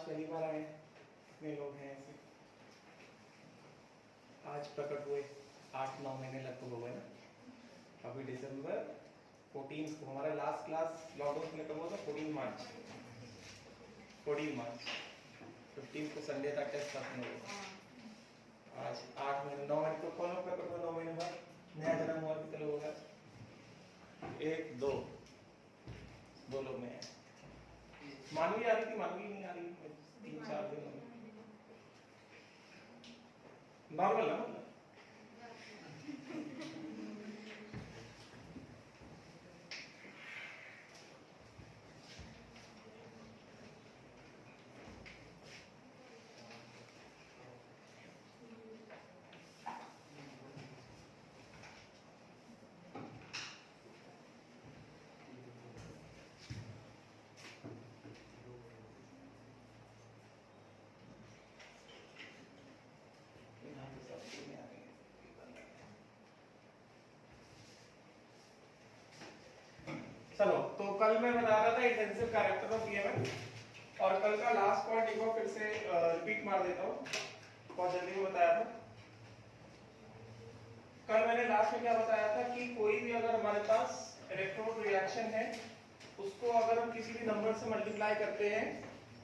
पहली बार आए कितने लोग हैं ऐसे? आज प्रकट हुए 8-9 महीने लगभग हो गए ना। अभी दिसंबर 14 को हमारा लास्ट क्लास लॉकडाउन में कब हुआ था? 14 मार्च 15 को संडे का टेस्ट खत्म हुआ। आज 8 महीने 9 महीने को कौन प्रकट हुआ? 9 महीने बाद नया जन्म हुआ कितने लोग होगा? 1 2 लोग नए। मानवी आ रही थी, मानवी नहीं आ रही 3-4 दिन नॉर्मल ना। चलो, तो कल मैं बता रहा था इंटेंसिव कैरेक्टर ऑफ ईएमएफ और कल का लास्ट पॉइंट एक बार फिर से रिपीट मार देता हूँ, बहुत जल्दी में बताया था। कल मैंने लास्ट में क्या बताया था कि कोई भी अगर हमारे पास इलेक्ट्रोड रिएक्शन है उसको अगर हम किसी भी नंबर से मल्टीप्लाई करते हैं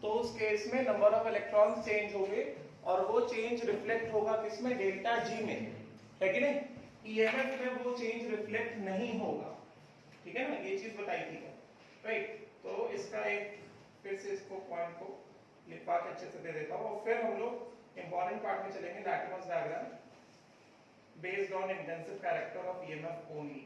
तो उस केस में नंबर ऑफ इलेक्ट्रॉन्स चेंज होंगे और वो चेंज रिफ्लेक्ट होगा किसमें? डेल्टा जी में, है कि नहीं? ईएमएफ में वो चेंज रिफ्लेक्ट नहीं होगा, ठीक है ना? ये चीज बताई थी, राइट? तो इसका एक फिर से इसको पॉइंट को लिखवा के अच्छे से दे देता हूँ और फिर हम लोग इंपॉर्टेंट पार्ट में चलेंगे, Latimer diagram based on intensive character of EMF only.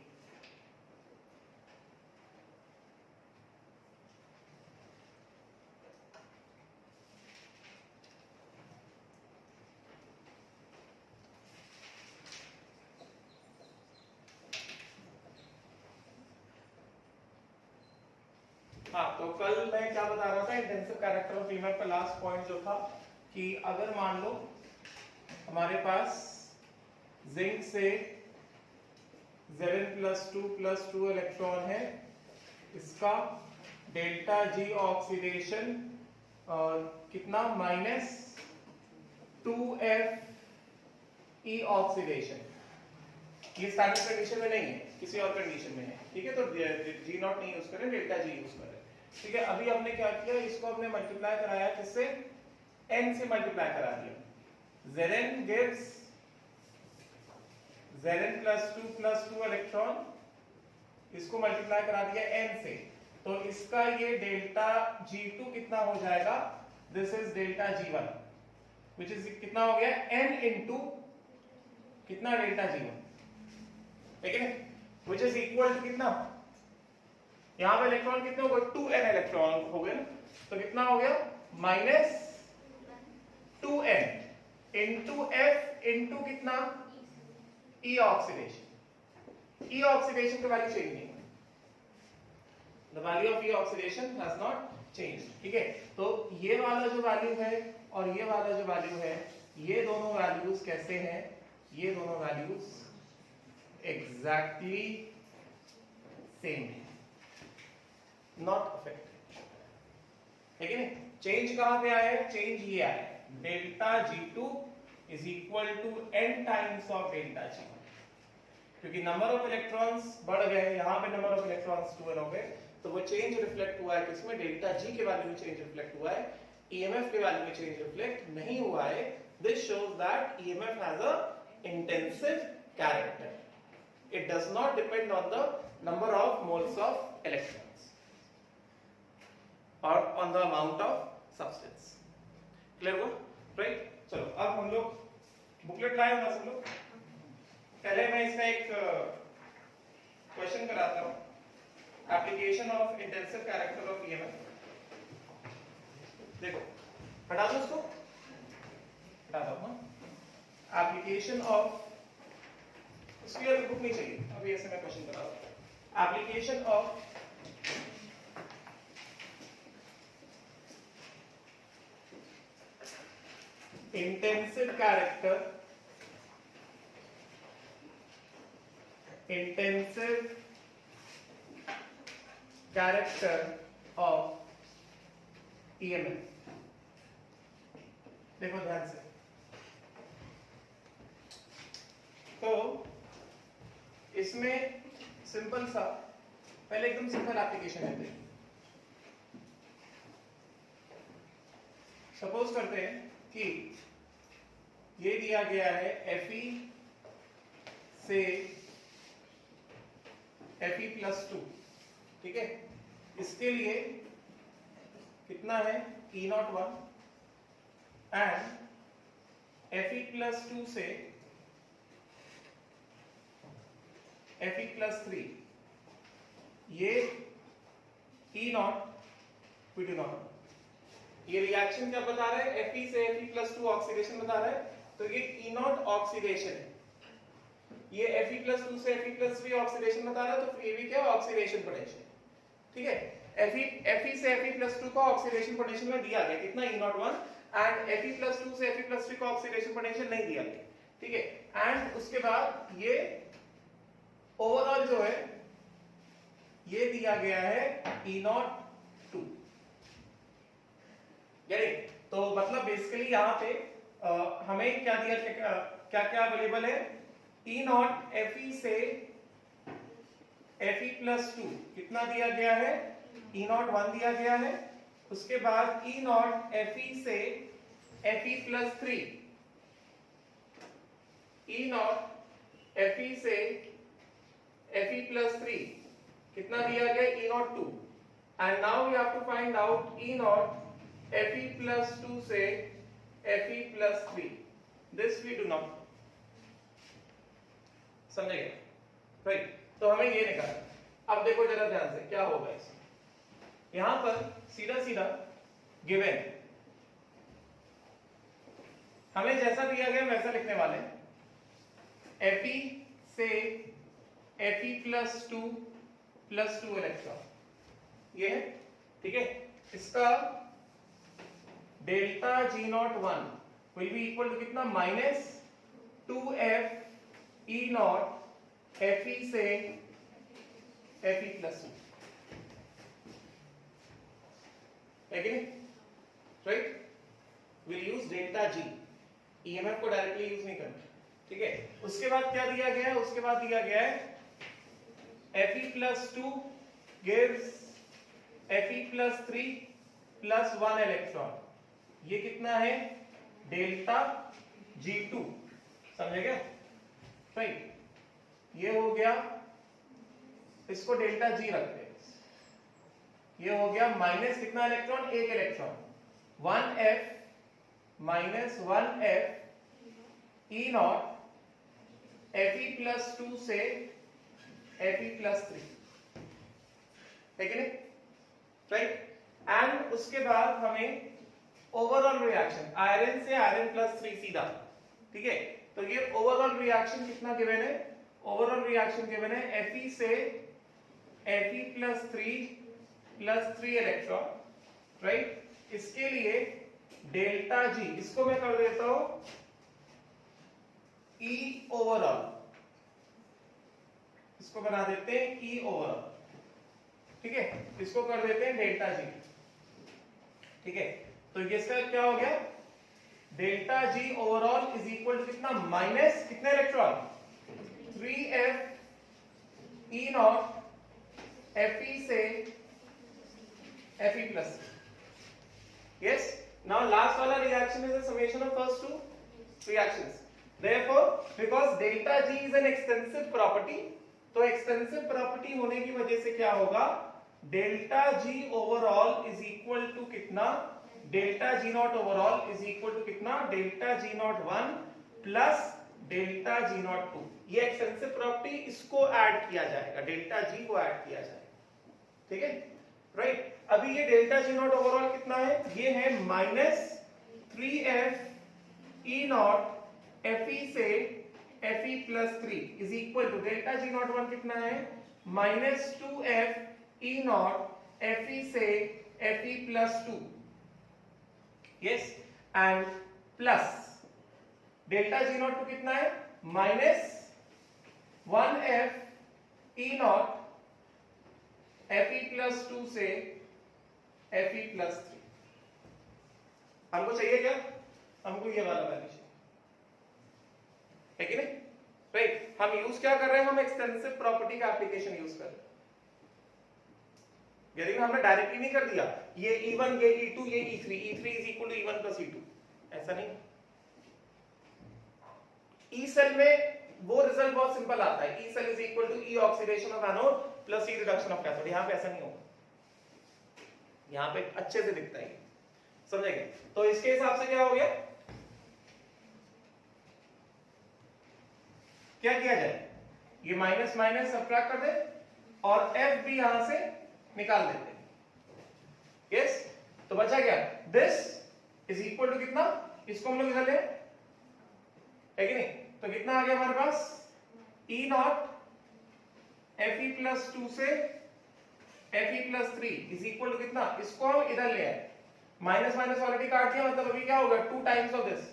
हाँ, तो कल मैं क्या बता रहा था, इंटेंसिव कैरेक्टर ऑफ ईएमएफ का लास्ट पॉइंट जो था कि अगर मान लो हमारे पास जिंक से Zn+2+2 इलेक्ट्रॉन है, इसका डेल्टा जी ऑक्सीडेशन कितना? -2F E oxidation. ये स्टैंडर्ड कंडीशन में नहीं है, किसी और कंडीशन में है, ठीक है? तो G नॉट नहीं यूज करें, डेल्टा जी यूज करें, ठीक है? अभी हमने क्या किया, इसको हमने मल्टीप्लाई कराया किससे? N से मल्टीप्लाई करा दिया। Zn gives Zn+2+2 इलेक्ट्रॉन, इसको मल्टीप्लाई करा दिया N से, तो इसका ये डेल्टा G2 कितना हो जाएगा? This is delta G1 which is कितना हो गया? N इंटू कितना? डेल्टा G1, ठीक है? which is equal to कितना? यहां पे इलेक्ट्रॉन कितने हो गए? 2n इलेक्ट्रॉन हो गए ना, तो कितना हो गया? -2n इंटू F इंटू कितना? E oxidation. E ऑक्सीडेशन का वैल्यू चेंज नहीं हुआ, the value of E oxidation has not changed, ठीक है? तो ये वाला जो वैल्यू है और ये वाला जो वैल्यू है, ये दोनों वैल्यूज कैसे हैं? ये दोनों वैल्यूज एग्जैक्टली सेम है, नॉट अफेक्टेड, है कि नहीं? चेंज कहां पे आया है? चेंज ये आया है, delta G2 is equal to n times of delta G, क्योंकि नंबर ऑफ इलेक्ट्रॉन्स बढ़ गए, यहां पे नंबर ऑफ इलेक्ट्रॉन्स 2n हो गए, तो वो चेंज रिफ्लेक्ट हुआ है किसमें? डेल्टा G के वैल्यू में चेंज रिफ्लेक्ट हुआ है, EMF के वैल्यू में चेंज रिफ्लेक्ट नहीं हुआ है। This shows that EMF has a intensive character, it does not depend on the number of moles of electrons और on the amount of substance. Clear हुआ, right? चलो, अब हम लोग बुकलेट लाए हो ना सब लोग? पहले मैं इसका एक क्वेश्चन कराता हूं, application of intensive character of EMF. देखो, हटा दो इसको, हटा दो ना। एप्लीकेशन ऑफ, इसकी बुक नहीं चाहिए, अभी ऐसे मैं क्वेश्चन करा रहा हूं। Application of intensive character of EMF, देखो ध्यान से, तो इसमें सिंपल सा पहले एकदम सिंपल एप्लीकेशन है। सपोज करते हैं कि ये दिया गया है Fe से Fe+2, ठीक है। इसके लिए कितना है E01 एंड Fe+2 से Fe+3, ये E0 P2 ये रिएक्शन क्या बता रहा है, Fe से Fe+2 ऑक्सीडेशन बता रहा है, तो ये E0 ऑक्सीडेशन है, ये Fe+2 से Fe+3 ऑक्सीडेशन बता रहा है, तो ये भी क्या ऑक्सीडेशन पोटेंशियल, ठीक है। Fe से Fe+2 का ऑक्सीडेशन पोटेंशियल में दिया गया कितना E01 एंड Fe+2 से Fe+3 का ऑक्सीडेशन पोटेंशियल नहीं दिया गया, ठीक है। एंड उसके बाद ये ओवरऑल जो है ये दिया गया है E02, तो मतलब बेसिकली यहाँ पे हमें क्या दिया, क्या क्या अवेलेबल है, E0 Fe से Fe+2 कितना दिया गया है, E0 1 दिया गया है, उसके बाद E0 Fe से Fe+3, E0 Fe से Fe+3 कितना दिया गया, E0 2, and now we have to find out E0 Fe+2 से Fe+3, this we do not, समझेगा, राइट। तो हमें ये निकालना। अब देखो जरा ध्यान से क्या होगा इसमें, यहां पर सीधा सीधा गिवन हमें जैसा दिया गया वैसा लिखने वाले हैं। Fe से Fe+2 +2 इलेक्ट्रॉन ये है, ठीक है। इसका delta G01 will be equal to कितना, -2f E0 Fe से Fe+2, है कि नहीं, right. Will use delta G, EMF को डायरेक्टली यूज नहीं करना, ठीक है। उसके बाद क्या दिया गया है, उसके बाद दिया गया है Fe+2 gives Fe+3 +1 इलेक्ट्रॉन, ये कितना है, डेल्टा G2, समझे क्या, राइट। ये हो गया, इसको डेल्टा G रखते हैं, ये हो गया माइनस कितना इलेक्ट्रॉन, एक electron, 1f -1f E0 Fe+2 से Fe+3, है कि नहीं, राइट। एंड उसके बाद हमें ओवरऑल रिएक्शन आयरन से Iron+3 सीधा, ठीक है। तो ये ओवरऑल रिएक्शन कितना गिवन है, ओवरऑल रिएक्शन गिवन है Fe से Fe+3 +3 इलेक्ट्रॉन, राइट। इसके लिए डेल्टा G, इसको मैं कर देता हूं E ओवरऑल, इसको बना देते हैं E ओवरऑल, ठीक है। इसको कर देते हैं डेल्टा G, ठीक है। तो ये इसका क्या हो गया, delta G overall is equal to कितना, माइनस कितने इलेक्ट्रॉन, 3f E0 Fe से Fe+, yes। now last वाला reaction is a summation of first two reactions, therefore because delta G is an extensive property, तो extensive property होने की वजह से क्या होगा, delta G overall is equal to कितना, delta G0 overall is equal to कितना, delta G01 plus delta G02, ये एक्सटेंसिव प्रॉपर्टी, इसको ऐड किया जाएगा, डेल्टा G को ऐड किया जाएगा, ठीक है, राइट। अभी ये डेल्टा G0 ओवरऑल कितना है, ये है -3f E0 Fe से Fe+3 is equal to delta G01 कितना है, -2f E0 Fe से Fe+2, yes, and plus delta G02 कितना है, -1f E0 Fe+2 से Fe+3, हमको चाहिए क्या, हमको ये वाला वैल्यू चाहिए, है कि नहीं? राइट, हम यूज क्या कर रहे हैं? हम एक्सटेंसिव प्रॉपर्टी का एप्लीकेशन यूज कर रहे हैं। यदि हमने डायरेक्टली नहीं कर दिया ये E1 ये E2 ये E3 E3 is equal to E1 plus E2, ऐसा नहीं। ई सेल में वो रिजल्ट बहुत सिंपल आता है, E cell is equal to E oxidation of anode plus E reduction of cathode. यहां पे ऐसा नहीं होगा, यहां पे अच्छे से दिखता है, समझेंगे? तो इसके हिसाब से क्या हो गया, क्या किया जाए, ये माइनस माइनस सब्ट्रैक्ट कर दे और एफ भी यहां से निकाल देते हैं। यस, तो बचा क्या, दिस इज इक्वल टू कितना, इसको हम लोग इधर ले, है कि नहीं? तो कितना आ गया हमारे पास, E not F E plus 2 से F E plus 3 is equal to कितना, इसको हम इधर ले आए, माइनस माइनस ऑलरेडी काट दिया, मतलब अभी क्या होगा 2 टाइम्स ऑफ दिस,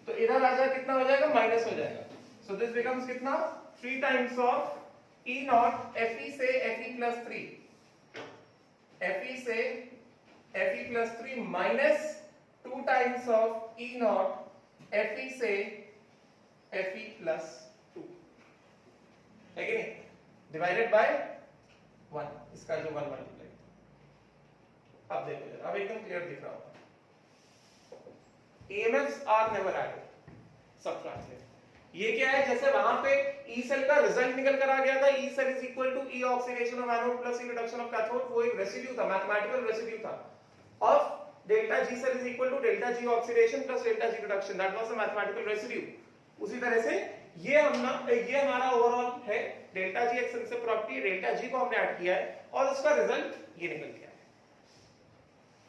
तो इधर आ जाए कितना हो जाएगा, माइनस हो जाएगा। सो दिस बिकम्स कितना, 3 times of E not F E से F E plus 3, F E से F E plus 3 minus 2 times of E not F E से एफ ई प्लस 2, है कि नहीं, डिवाइडेड बाय 1, इसका जो 1 मल्टीप्लाई। अब देखो, अब एकदम क्लियर दिख रहा होगा, EMFs are never added, subtracted. ये क्या है, जैसे वहां पे ई सेल का रिजल्ट निकल कर आ गया था, E cell is equal to E oxidation of anode plus E reduction of cathode, वो एक रेसिड्यू था, मैथमेटिकल रेसिड्यू था of delta G cell is equal to delta G oxidation plus delta G reduction, that was a mathematical residue. उसी तरह से ये हमारा overall है delta G extensive property, delta G को हमने ऐड किया है और उसका रिजल्ट ये निकल गया है,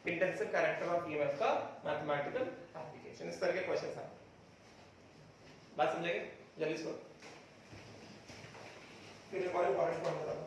इंटेंसिव कैरेक्टर ऑफ ईएमएफ का मैथमेटिकल एप्लीकेशन। इस तरह के क्वेश्चंस आते हैं, बात समझेंगे? जल्दी इसको फिर एक और इंपॉर्टेंट पॉइंट बताता हूं।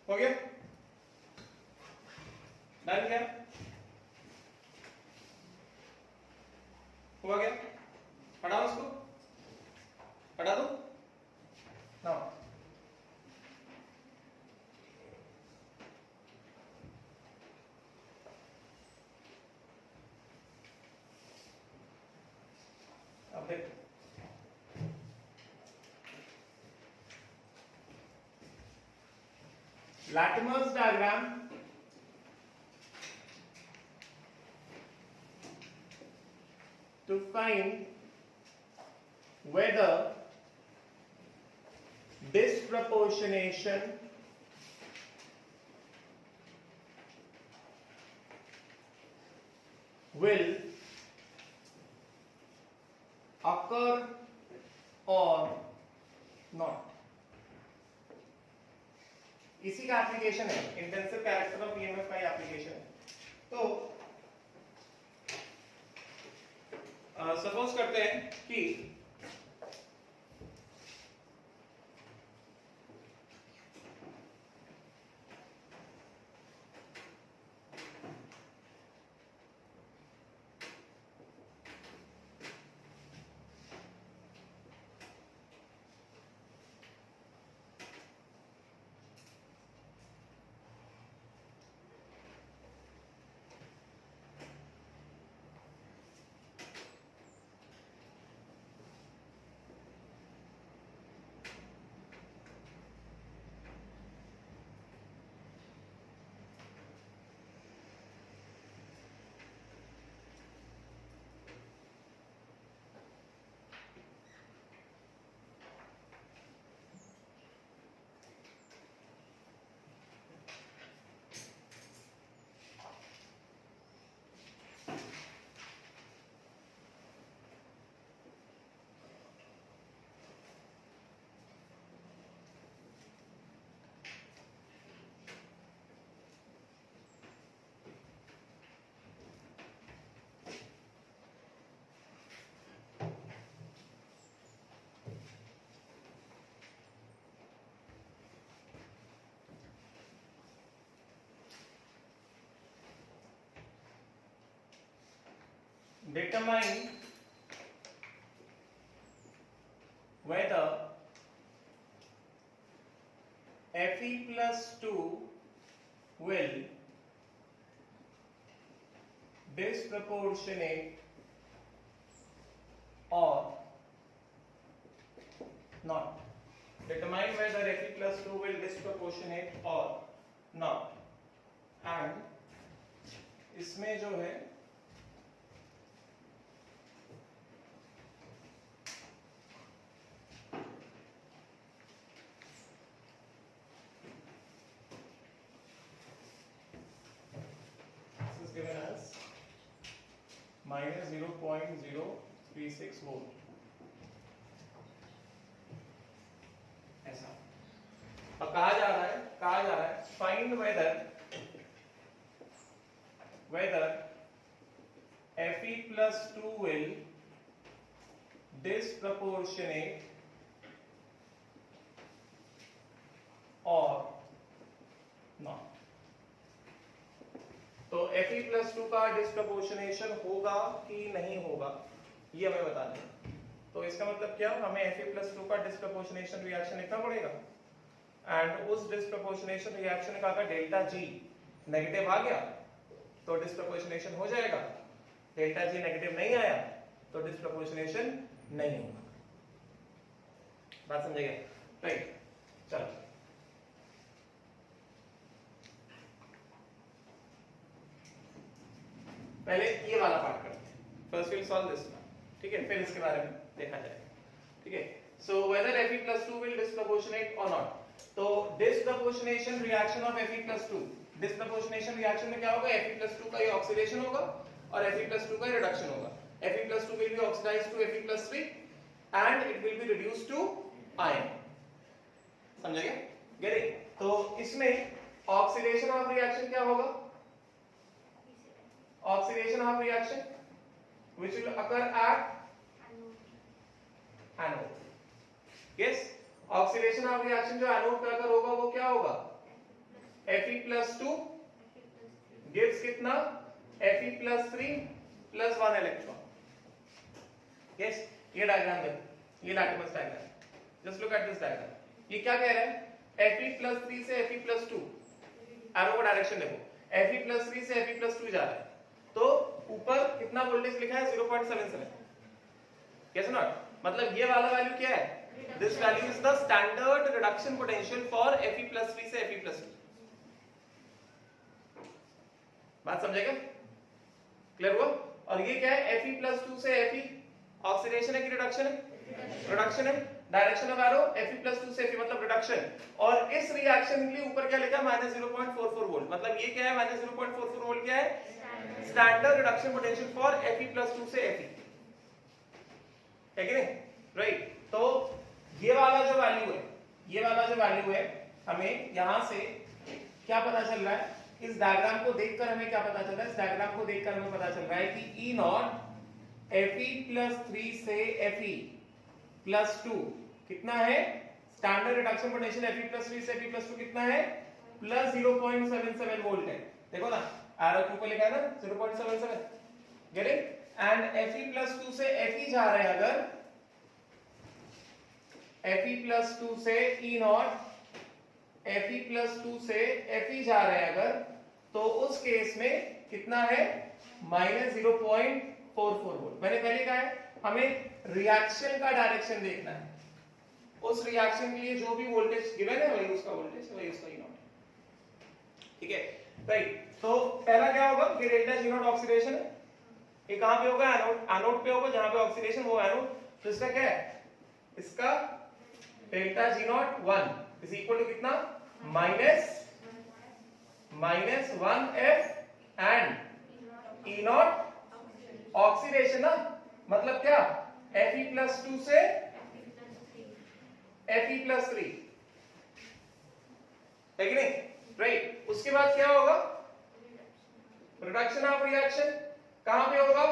हो गया, डन क्या? Now, अब देखो, Latimer's diagram to find whether disproportionation will occur or not. इसी का एप्लीकेशन है, इंटेंसिव कैरेक्टर ऑफ ईएमएफ का एप्लीकेशन है. तो सपोज करते हैं कि determine whether Fe plus 2 will disproportionate or not. Determine whether Fe plus 2 will disproportionate or not. And इसमें जो है given as minus 0.036 volt. ऐसा अब कहा जा रहा है find whether Fe plus 2 will disproportionate or not. तो Fe plus 2 का डिस्प्रपोर्शनेशन होगा कि नहीं होगा ये हमें बताना है. तो इसका मतलब क्या, हमें Fe plus 2 का डिस्प्रपोर्शनेशन रिएक्शन लिखना पड़ेगा. एंड उस डिस्प्रपोर्शनेशन रिएक्शन का अगर डेल्टा जी नेगेटिव आ गया तो डिस्प्रपोर्शनेशन हो जाएगा. डेल्टा जी नेगेटिव नहीं आया तो डिस्प्रपोर्शनेशन नहीं होगा. बात समझेगा? राइट. चलो पहले ये वाला पार्ट करते हैं. First will solve this one. ठीक है, फिर इसके बारे में देखा जाएगा. ठीक है. So whether Fe plus 2 will disproportionate or not. तो disproportionation reaction of Fe plus 2, disproportionation reaction में क्या होगा, Fe plus 2 का ये ऑक्सीडेशन होगा और Fe plus 2 का रिडक्शन होगा. Fe plus 2 will be oxidized to Fe plus 3 and it will be reduced to iron. समझेगा? गेटिंग. तो इसमें ऑक्सीडेशन ऑफ रिएक्शन क्या होगा, oxidation of reaction which will occur at anode. Yes, oxidation of reaction जो anode पे अगर होगा वो क्या होगा, Fe plus 2 gives कितना, Fe plus 3 plus 1 electron. Yes, ये डायग्राम देखो, ये लैटिमस diagram. Just look at this diagram. ये क्या कह रहा है? Fe+3 से Fe+2, एरो का डायरेक्शन देखो, Fe+3 से Fe+2 जा रहा है, तो ऊपर कितना वोल्टेज लिखा है? 0.77। Yes not? मतलब ये वाला वैल्यू क्या है? This value is the standard reduction potential for Fe+3 से Fe+2। बात समझेगा? क्लियर हुआ? और ये क्या है? Fe+2 से Fe ऑक्सीडेशन है कि रिडक्शन है? रिडक्शन है। डायरेक्शन ऑफ एरो Fe+2 से Fe मतलब रिडक्शन। और इस रिएक्शन के लिए ऊपर क्या लिखा? -0.44 वोल्ट। मतलब ये क्या है? -0.44 वोल्ट क्या है? Standard reduction potential for Fe+2 से Fe, है कि नहीं? राइट। तो ये वाला जो वैल्यू है, हमें यहां से क्या पता चल रहा है? इस डायग्राम को देखकर हमें क्या पता चल रहा है? इस डायग्राम को देखकर हमें पता चल रहा है कि E0 Fe+3 से Fe+2 कितना है? स्टैंडर्ड रिडक्शन पोटेंशियल Fe+3 से Fe+2 कितना है? +0.77 वोल्ट है। देखो ना, एरो के ऊपर लिखा है ना 0.77, गेट इट? एंड Fe+2 से Fe जा रहे हैं, अगर Fe+2 से E0 Fe+2 से Fe जा रहे हैं अगर, तो उस केस में कितना है? -0.44 वोल्ट। मैंने पहले कहा है हमें रिएक्शन का डायरेक्शन देखना है, उस रिएक्शन के लिए जो भी वोल्टेज गिवन है वही उसका वोल्टेज, वही उसका E0, ठीक है? राइट। तो पहला क्या होगा कि डेल्टा G0 ऑक्सीडेशन है, ये कहां पे होगा? एनोड पे होगा, जहां पे ऑक्सीडेशन वो एनोड। तो इसका क्या है? इसका delta G0 1 is equal to कितना? -1F एंड E0 ऑक्सीडेशन ना, मतलब क्या? Fe+2 से Fe+3, है कि नहीं? राइट। उसके बाद क्या होगा? रिडक्शन ऑफ रिएक्शन कहां पे होगा?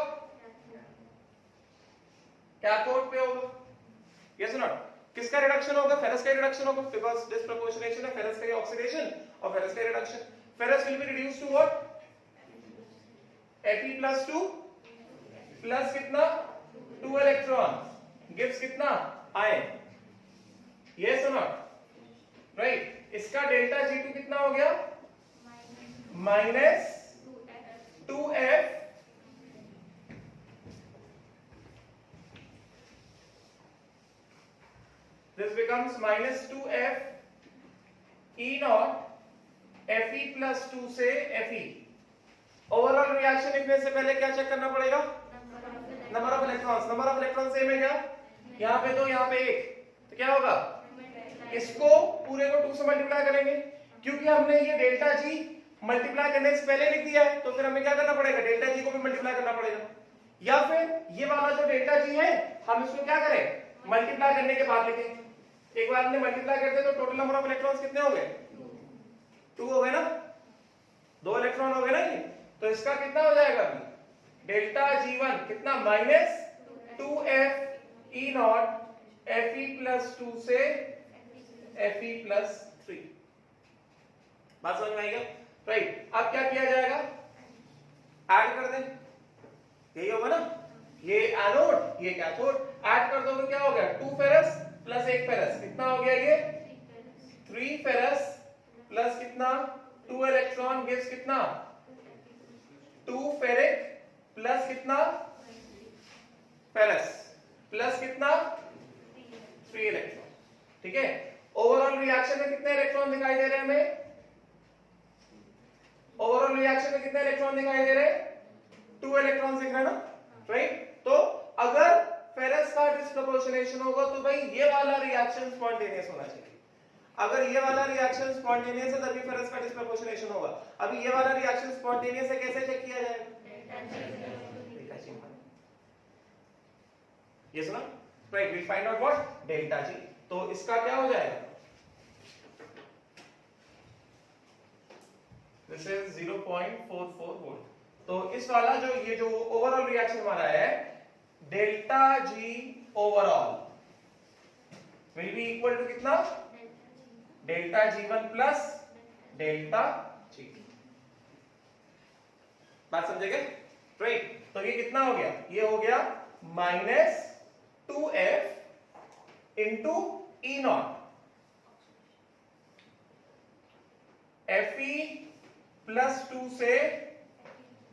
कैथोड पे होगा। यस और नॉट? किसका रिडक्शन होगा? फेरस का रिडक्शन होगा, बिकॉज़ डिसप्रोपोर्शनेशन है फेरस का ऑक्सीडेशन और फेरस का reduction. Ferrous will be reduced to what? Fe+2 plus कितना? 2 इलेक्ट्रॉन गिव्स कितना? आयन। यस और नॉट? राइट। इसका डेल्टा G2 कितना हो गया? -2F this becomes -2F E0 Fe+2 से Fe। ओवरऑल रिएक्शन लिखने से पहले क्या चेक करना पड़ेगा? Number of electrons. Number of electron same है क्या? यहाँ पे 2, यहाँ पे 1, तो क्या होगा? इसको पूरे को 2 से मल्टीप्लाई करेंगे, क्योंकि हमने ये डेल्टा G मल्टीप्लाई करने से पहले लिख दिया है, तो फिर हमें क्या करना पड़ेगा? डेल्टा G को भी मल्टीप्लाई करना पड़ेगा। या फिर ये वाला जो डेल्टा G है, हम इसको क्या करें? मल्टीप्लाई करने के बाद लिखें। एक बार हमने मल्टीप्लाई कर दिया तो टोटल नंबर ऑफ इलेक्ट्रॉन्स कितने हो गए? 2 हो गए ना? 2 इलेक्ट्रॉन हो गए ना ये। तो इसका कितना हो जाएगा अभी? डेल्टा G1 कितना? -2F E0 Fe+2 से Fe+3। बात समझ में आएगा? राइट। अब क्या किया जाएगा? ऐड कर दें, यही होगा ना? ये एनोड, ये कैथोड, ऐड कर दोगे क्या हो गया? 2 फेरस प्लस 1 फेरस, कितना हो गया ये? 3 फेरस प्लस कितना? 2 इलेक्ट्रॉन गिव्स कितना? 2 फेरिक प्लस कितना? फेरस प्लस कितना? 3 इलेक्ट्रॉन, ठीक है? ओवरऑल रिएक्शन में कितने इलेक्ट्रॉन दिखाई दे रहे हैं हमें? ओवरऑल रिएक्शन में कितने इलेक्ट्रॉन दिखाई दे रहे हैं? 2 इलेक्ट्रॉन दिख रहे हैं ना? राइट। तो अगर फेरस का डिस्प्रोपोर्शनेशन होगा तो भाई ये वाला रिएक्शन स्पॉन्टेनियस होना चाहिए। अगर ये वाला रिएक्शन स्पॉन्टेनियस है तभी फेरस का डिस्प्रोपोर्शनेशन होगा। अभी ये वाला रिएक्शन स्पॉन्टेनियस है, कैसे चेक किया जाएगा? ये सुना? Right. We find out what? Delta G। तो इसका क्या हो जाएगा? This is 0.44 volt. तो इस वाला जो ये जो ओवरऑल रिएक्शन हमारा है, delta G overall will be equal to कितना? Delta G1 plus delta G। बात समझेंगे? राइट। तो ये कितना हो गया? ये हो गया -2F into E0 Fe plus 2 से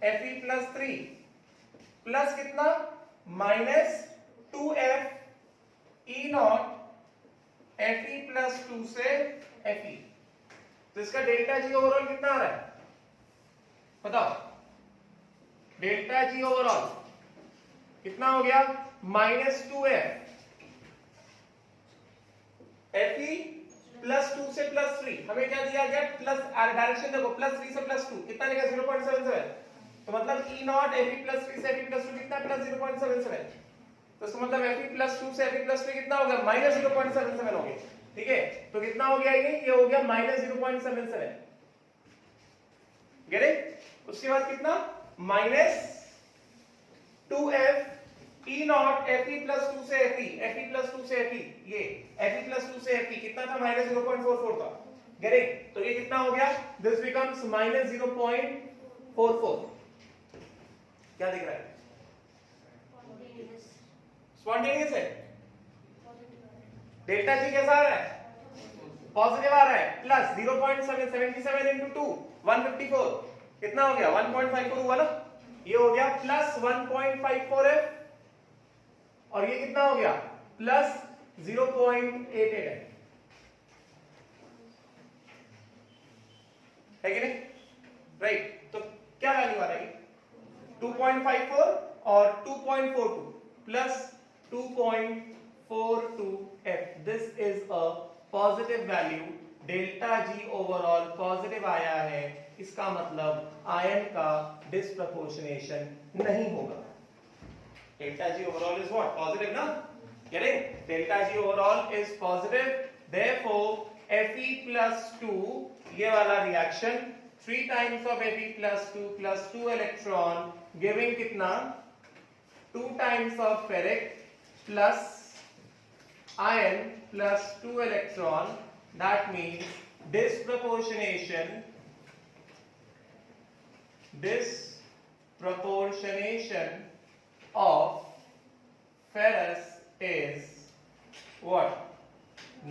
Fe प्लस 3 प्लस कितना minus 2F E not Fe plus 2 से Fe। तो इसका डेल्टा जी ओवरऑल कितना आ रहा है बताओ? डेल्टा जी ओवरऑल कितना हो गया माइनस 2F Fe प्लस 2 से प्लस 3। हमें क्या दिया गया प्लस डायरेक्शन देखो प्लस 3 से प्लस 2 कितना निकला 0.77। तो मतलब E नॉट Fe प्लस 3 से Fe प्लस 2 कितना प्लस 0.77। तो इसका मतलब Fe प्लस 2 से Fe प्लस 3 कितना हो गया माइनस 0.77 हो गया। ठीक है तो कितना हो गया ये हो गया माइनस 0.77। Get it? उसके बाद कितना minus 2F E not Fe plus 2 से Fe प्लस 2 से Fe ये Fe प्लस 2 से Fe कितना था माइनस 0.44 था। Get it? तो ये कितना हो गया दिस बिकम्स माइनस 0.44। क्या दिख रहा है स्पॉन्टेनियस है। डेल्टा जी कैसा आ रहा है पॉजिटिव आ रहा है प्लस 0.77 into 2 154 कितना हो गया 1.54 हुआ ना। ये हो गया प्लस 1.54 है और ये कितना हो गया प्लस 0.88 है कि नहीं राइट। तो क्या वैल्यू आ रही 2.54 और 2.42 plus 2.42F। This is a positive value. Delta G overall positive आया है इसका मतलब आयन का डिस्प्रपोर्शनेशन नहीं होगा। Delta G overall is what positive ना। Correct delta G overall is positive therefore Fe plus 2 ये वाला reaction 3 times of Fe plus 2 electron giving कितना 2 times of ferric plus iron plus 2 electron। that means disproportionation of ferrous is what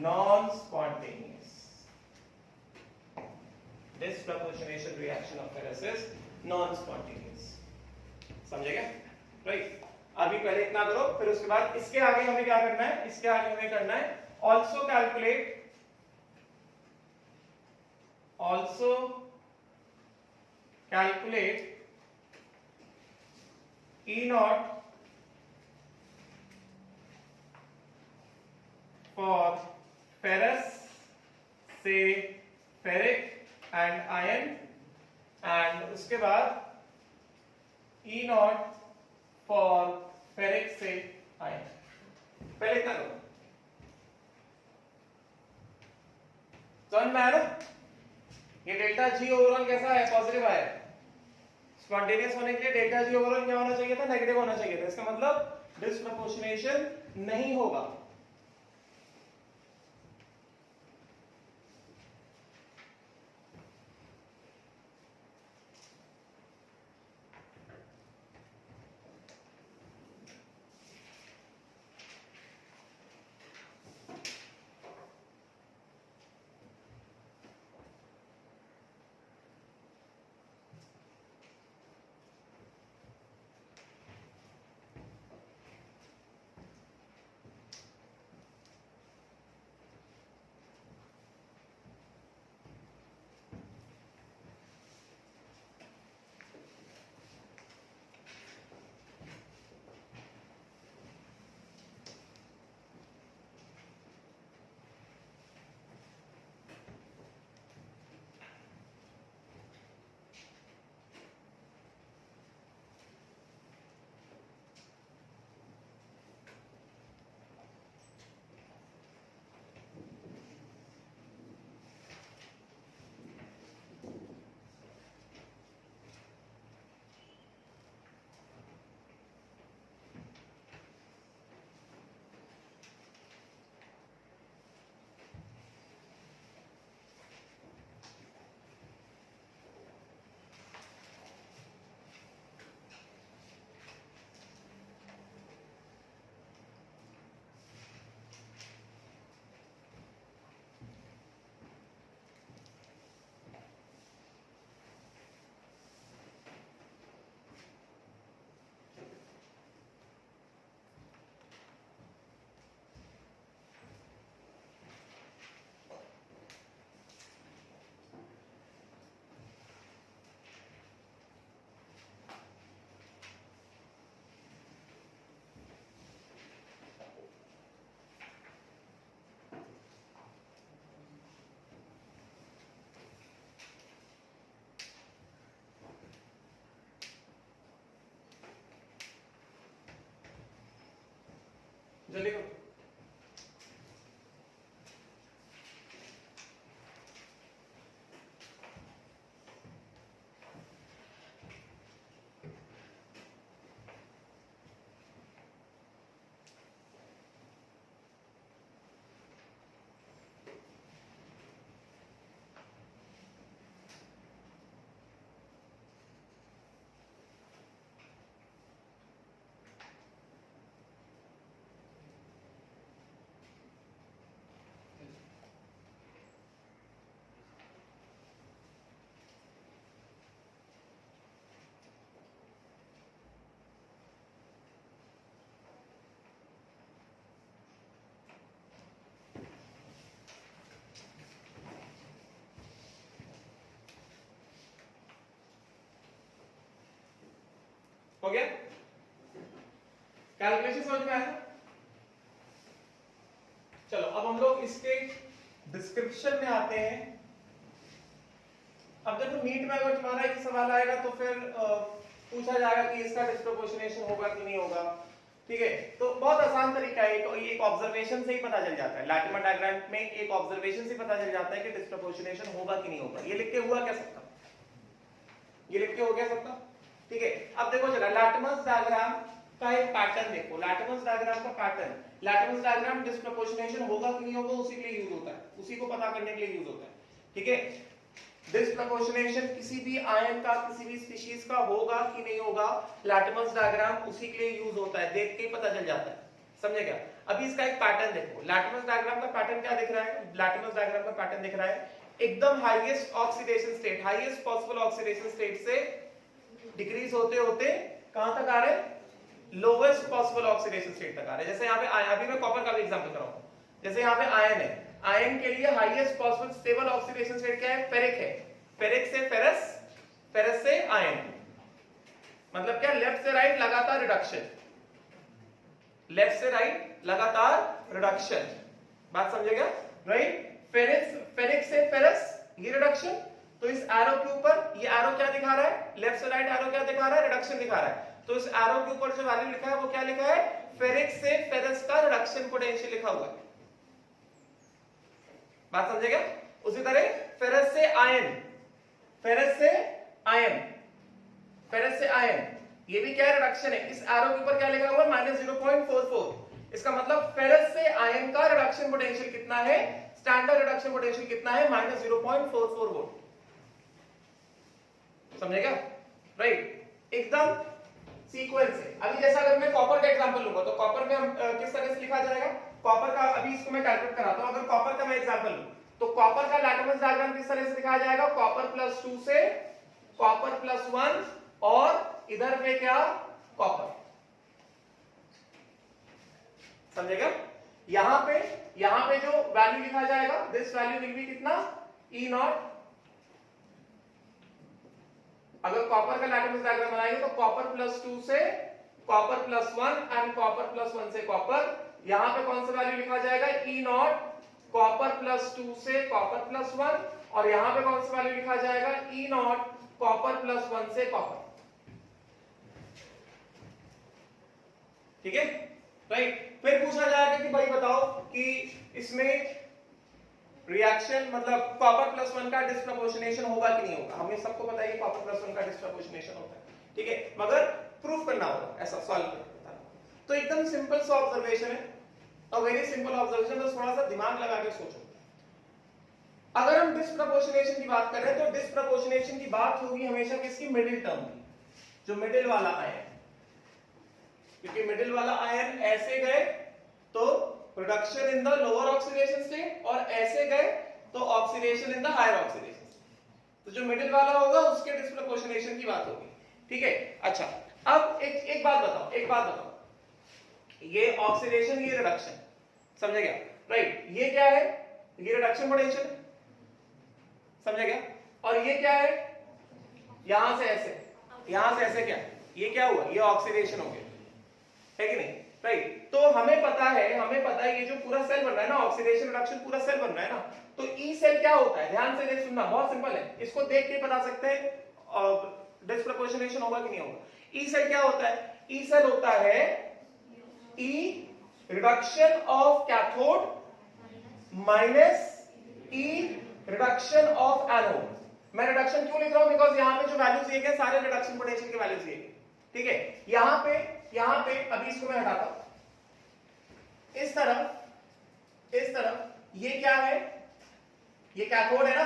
non-spontaneous। disproportionation reaction of ferrous is non-spontaneous। समझेगा right. अभी पहले इतना करो फिर उसके बाद इसके आगे हमें क्या करना है इसके आगे हमें करना है also calculate E naught for ferrous से ferric and iron and उसके बाद E naught फॉर फेरिक से आयन। पहले इतना करो समझ में आया ना। ये डेल्टा जी ओवरऑल कैसा है पॉजिटिव आया। स्पॉन्टेनियस होने के लिए डेल्टा जी ओवरऑल क्या होना चाहिए था नेगेटिव होना चाहिए था। इसका मतलब डिस्प्रपोर्शनेशन नहीं होगा। हो गया? कैलकुलेशन समझ में आया? चलो अब हम लोग इसके डिस्क्रिप्शन में आते हैं। अब देखो नीट में अगर तुम्हारा एक सवाल आएगा तो फिर पूछा जाएगा कि इसका डिस्प्रोपोर्शनेशन होगा कि नहीं होगा, ठीक है? तो बहुत आसान तरीका है, एक ऑब्जर्वेशन से ही पता चल जाता है। लाटिमा डायग्राम में एक ऑब्जर्वेशन से पता चल जाता है कि डिस्प्रोपोर्शनेशन होगा कि नहीं होगा। ये लिख के हुआ क्या सबका? ये लिख के हो गया सबका? ठीक है। अब देखो जरा लाटिमस डायग्राम का एक पैटर्न देखो। लाटिमस डायग्राम का पैटर्न, लाटिमस डायग्राम डिस्प्रोपोर्शनेशन होगा कि नहीं होगा उसी के लिए यूज होता है, उसी को पता करने के लिए यूज होता है, ठीक है? डिस्प्रोपोर्शनेशन किसी भी आयन का, किसी भी स्पीशीज का होगा कि नहीं होगा, लाटिमस डायग्राम उसी के लिए यूज होता है, देख के ही पता चल जाता है, समझे क्या? अभी इसका एक पैटर्न देखो। लाटिमस डायग्राम का पैटर्न क्या दिख रहा है? लाटिमस डायग्राम का पैटर्न दिख रहा है एकदम highest oxidation state, highest possible oxidation state से डिक्रीज होते होते कहां तक आ रहे हैं? लोवेस्ट पॉसिबल ऑक्सीडेशन स्टेट तक आ रहे हैं। जैसे यहाँ पे अभी मैं कॉपर का भी एग्जांपल कर रहा हूं। जैसे यहाँ पे आयन है, आयन के लिए highest possible stable oxidation state क्या है? फेरिक है। फेरिक से फेरस, फेरस से आयन, मतलब क्या? लेफ्ट से राइट लगातार रिडक्शन, लेफ्ट से राइट लगातार रिडक्शन, बात समझेगा? राइट? फेरिक से फेरस ये रिडक्शन। तो इस एरो के ऊपर ये एरो क्या दिखा रहा है? लेफ्ट से राइट एरो क्या दिखा रहा है? रिडक्शन दिखा रहा है। तो इस एरो के ऊपर जो वैल्यू लिखा है वो क्या लिखा है? फेरिक से फेरस का रिडक्शन पोटेंशियल लिखा हुआ है, बात समझेगा? उसी तरह फेरस से आयन, फेरस से आयन, फेरस से आयन, ये भी क्या है? रिडक्शन है। इस एरो के ऊपर क्या लिखा हुआ है? -0.44। इसका मतलब फेरस से आयन का रिडक्शन पोटेंशियल कितना है? स्टैंडर्ड रिडक्शन पोटेंशियल कितना है? -0.44 वोल्ट, समझेगा? राइट? एकदम सीक्वेंस है। अभी जैसा अगर मैं कॉपर का एग्जांपल लूंगा तो कॉपर में हम किस तरह से लिखा जाएगा? कॉपर का अभी इसको मैं कैलकुलेट कराता हूं। अगर कॉपर का मैं एग्जांपल लूं तो कॉपर का लाटिमस डायग्राम किस तरह से दिखाया जाएगा? कॉपर +2 से कॉपर +1 और इधर पे क्या? कॉपर, समझेगा? यहां पे जो वैल्यू लिखा जाएगा, दिस वैल्यू विल बी कितना? E0। अगर कॉपर का लाटिमस डायग्राम बनाएंगे तो कॉपर +2 से कॉपर +1 एंड कॉपर +1 से कॉपर, यहां पे कौन सा वैल्यू लिखा जाएगा? E0 कॉपर +2 से कॉपर +1, और यहां पे कौन सा वैल्यू लिखा जाएगा? E0 कॉपर +1 से कॉपर, ठीक है? राइट? फिर पूछा जाएगा कि भाई बताओ कि इसमें रिएक्शन मतलब कॉपर +1 का डिस्प्रोपोर्शनेशन होगा कि नहीं होगा? हमें सबको पता है कि कॉपर +1 का डिस्प्रोपोर्शनेशन होता है, ठीक है? मगर प्रूफ करना होगा, ऐसा सॉल्व करना। तो एकदम सिंपल सा ऑब्जर्वेशन है, अ वेरी सिंपल ऑब्जर्वेशन, बस थोड़ा सा दिमाग लगा के सोचो। अगर हम डिस्प्रोपोर्शनेशन की बात कर रहे हैं तो डिस्प्रोपोर्शनेशन की बात होगी हमेशा किसकी? मिडिल टर्म की, जो मिडिल वाला आयन, क्योंकि मिडिल वाला आयन ऐसे गए तो reduction in the lower oxidation state, और ऐसे गए तो oxidation in the higher oxidation state. तो जो मिडिल वाला होगा उसके डिस्प्रोपोर्शनेशन की बात होगी, ठीक है? अच्छा, अब एक बात बताओ, ये ऑक्सीडेशन, ये रिडक्शन, समझ गया? राइट? ये क्या है? ये रिडक्शन पोटेंशियल, समझ गया? और ये क्या है? यहां से ऐसे, यहां से ऐसे क्या? ये क्या हुआ? ये ऑक्सीडेशन हो गया, है कि नहीं? राइट? तो हमें पता है ये जो पूरा सेल बन रहा है ना, ऑक्सीडेशन रिडक्शन पूरा सेल बन रहा है ना, तो ई सेल क्या होता है? ध्यान से देख, सुनना, बहुत सिंपल है, इसको देख के बता सकते हैं डिस्प्रोपोर्शनेशन होगा कि नहीं होगा। ई सेल क्या होता है? ई सेल होता है E reduction of cathode minus E reduction of anode. मैं रिडक्शन क्यों लिख रहा हूं? बिकॉज यहां पे जो वैल्यूज दिए गए सारे रिडक्शन पोटेंशियल के वैल्यूज दिए गए, ठीक है? यहां पे अभी इसको मैं हटाता हूं, इस तरफ ये क्या है? ये कैथोड है ना,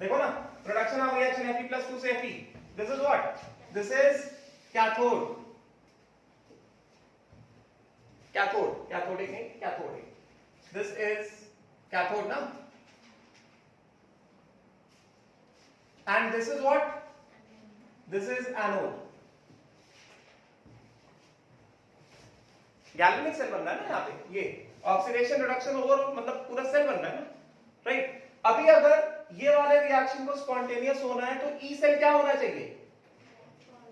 देखो ना, रिडक्शन ऑफ रिएक्शन Fe+2 से Fe, this is what? This is cathode, cathodic नहीं, कैथोडिक, दिस इज कैथोड ना, and this is what? This is anode. Galvanic cell बन रहा है ना यहाँ पे, ये ऑक्सीडेशन रिडक्शन ओवर मतलब पूरा सेल बन रहा है ना, राइट? अभी अगर ये वाले रिएक्शन को स्पॉन्टेनियस होना है तो ई सेल क्या होना चाहिए?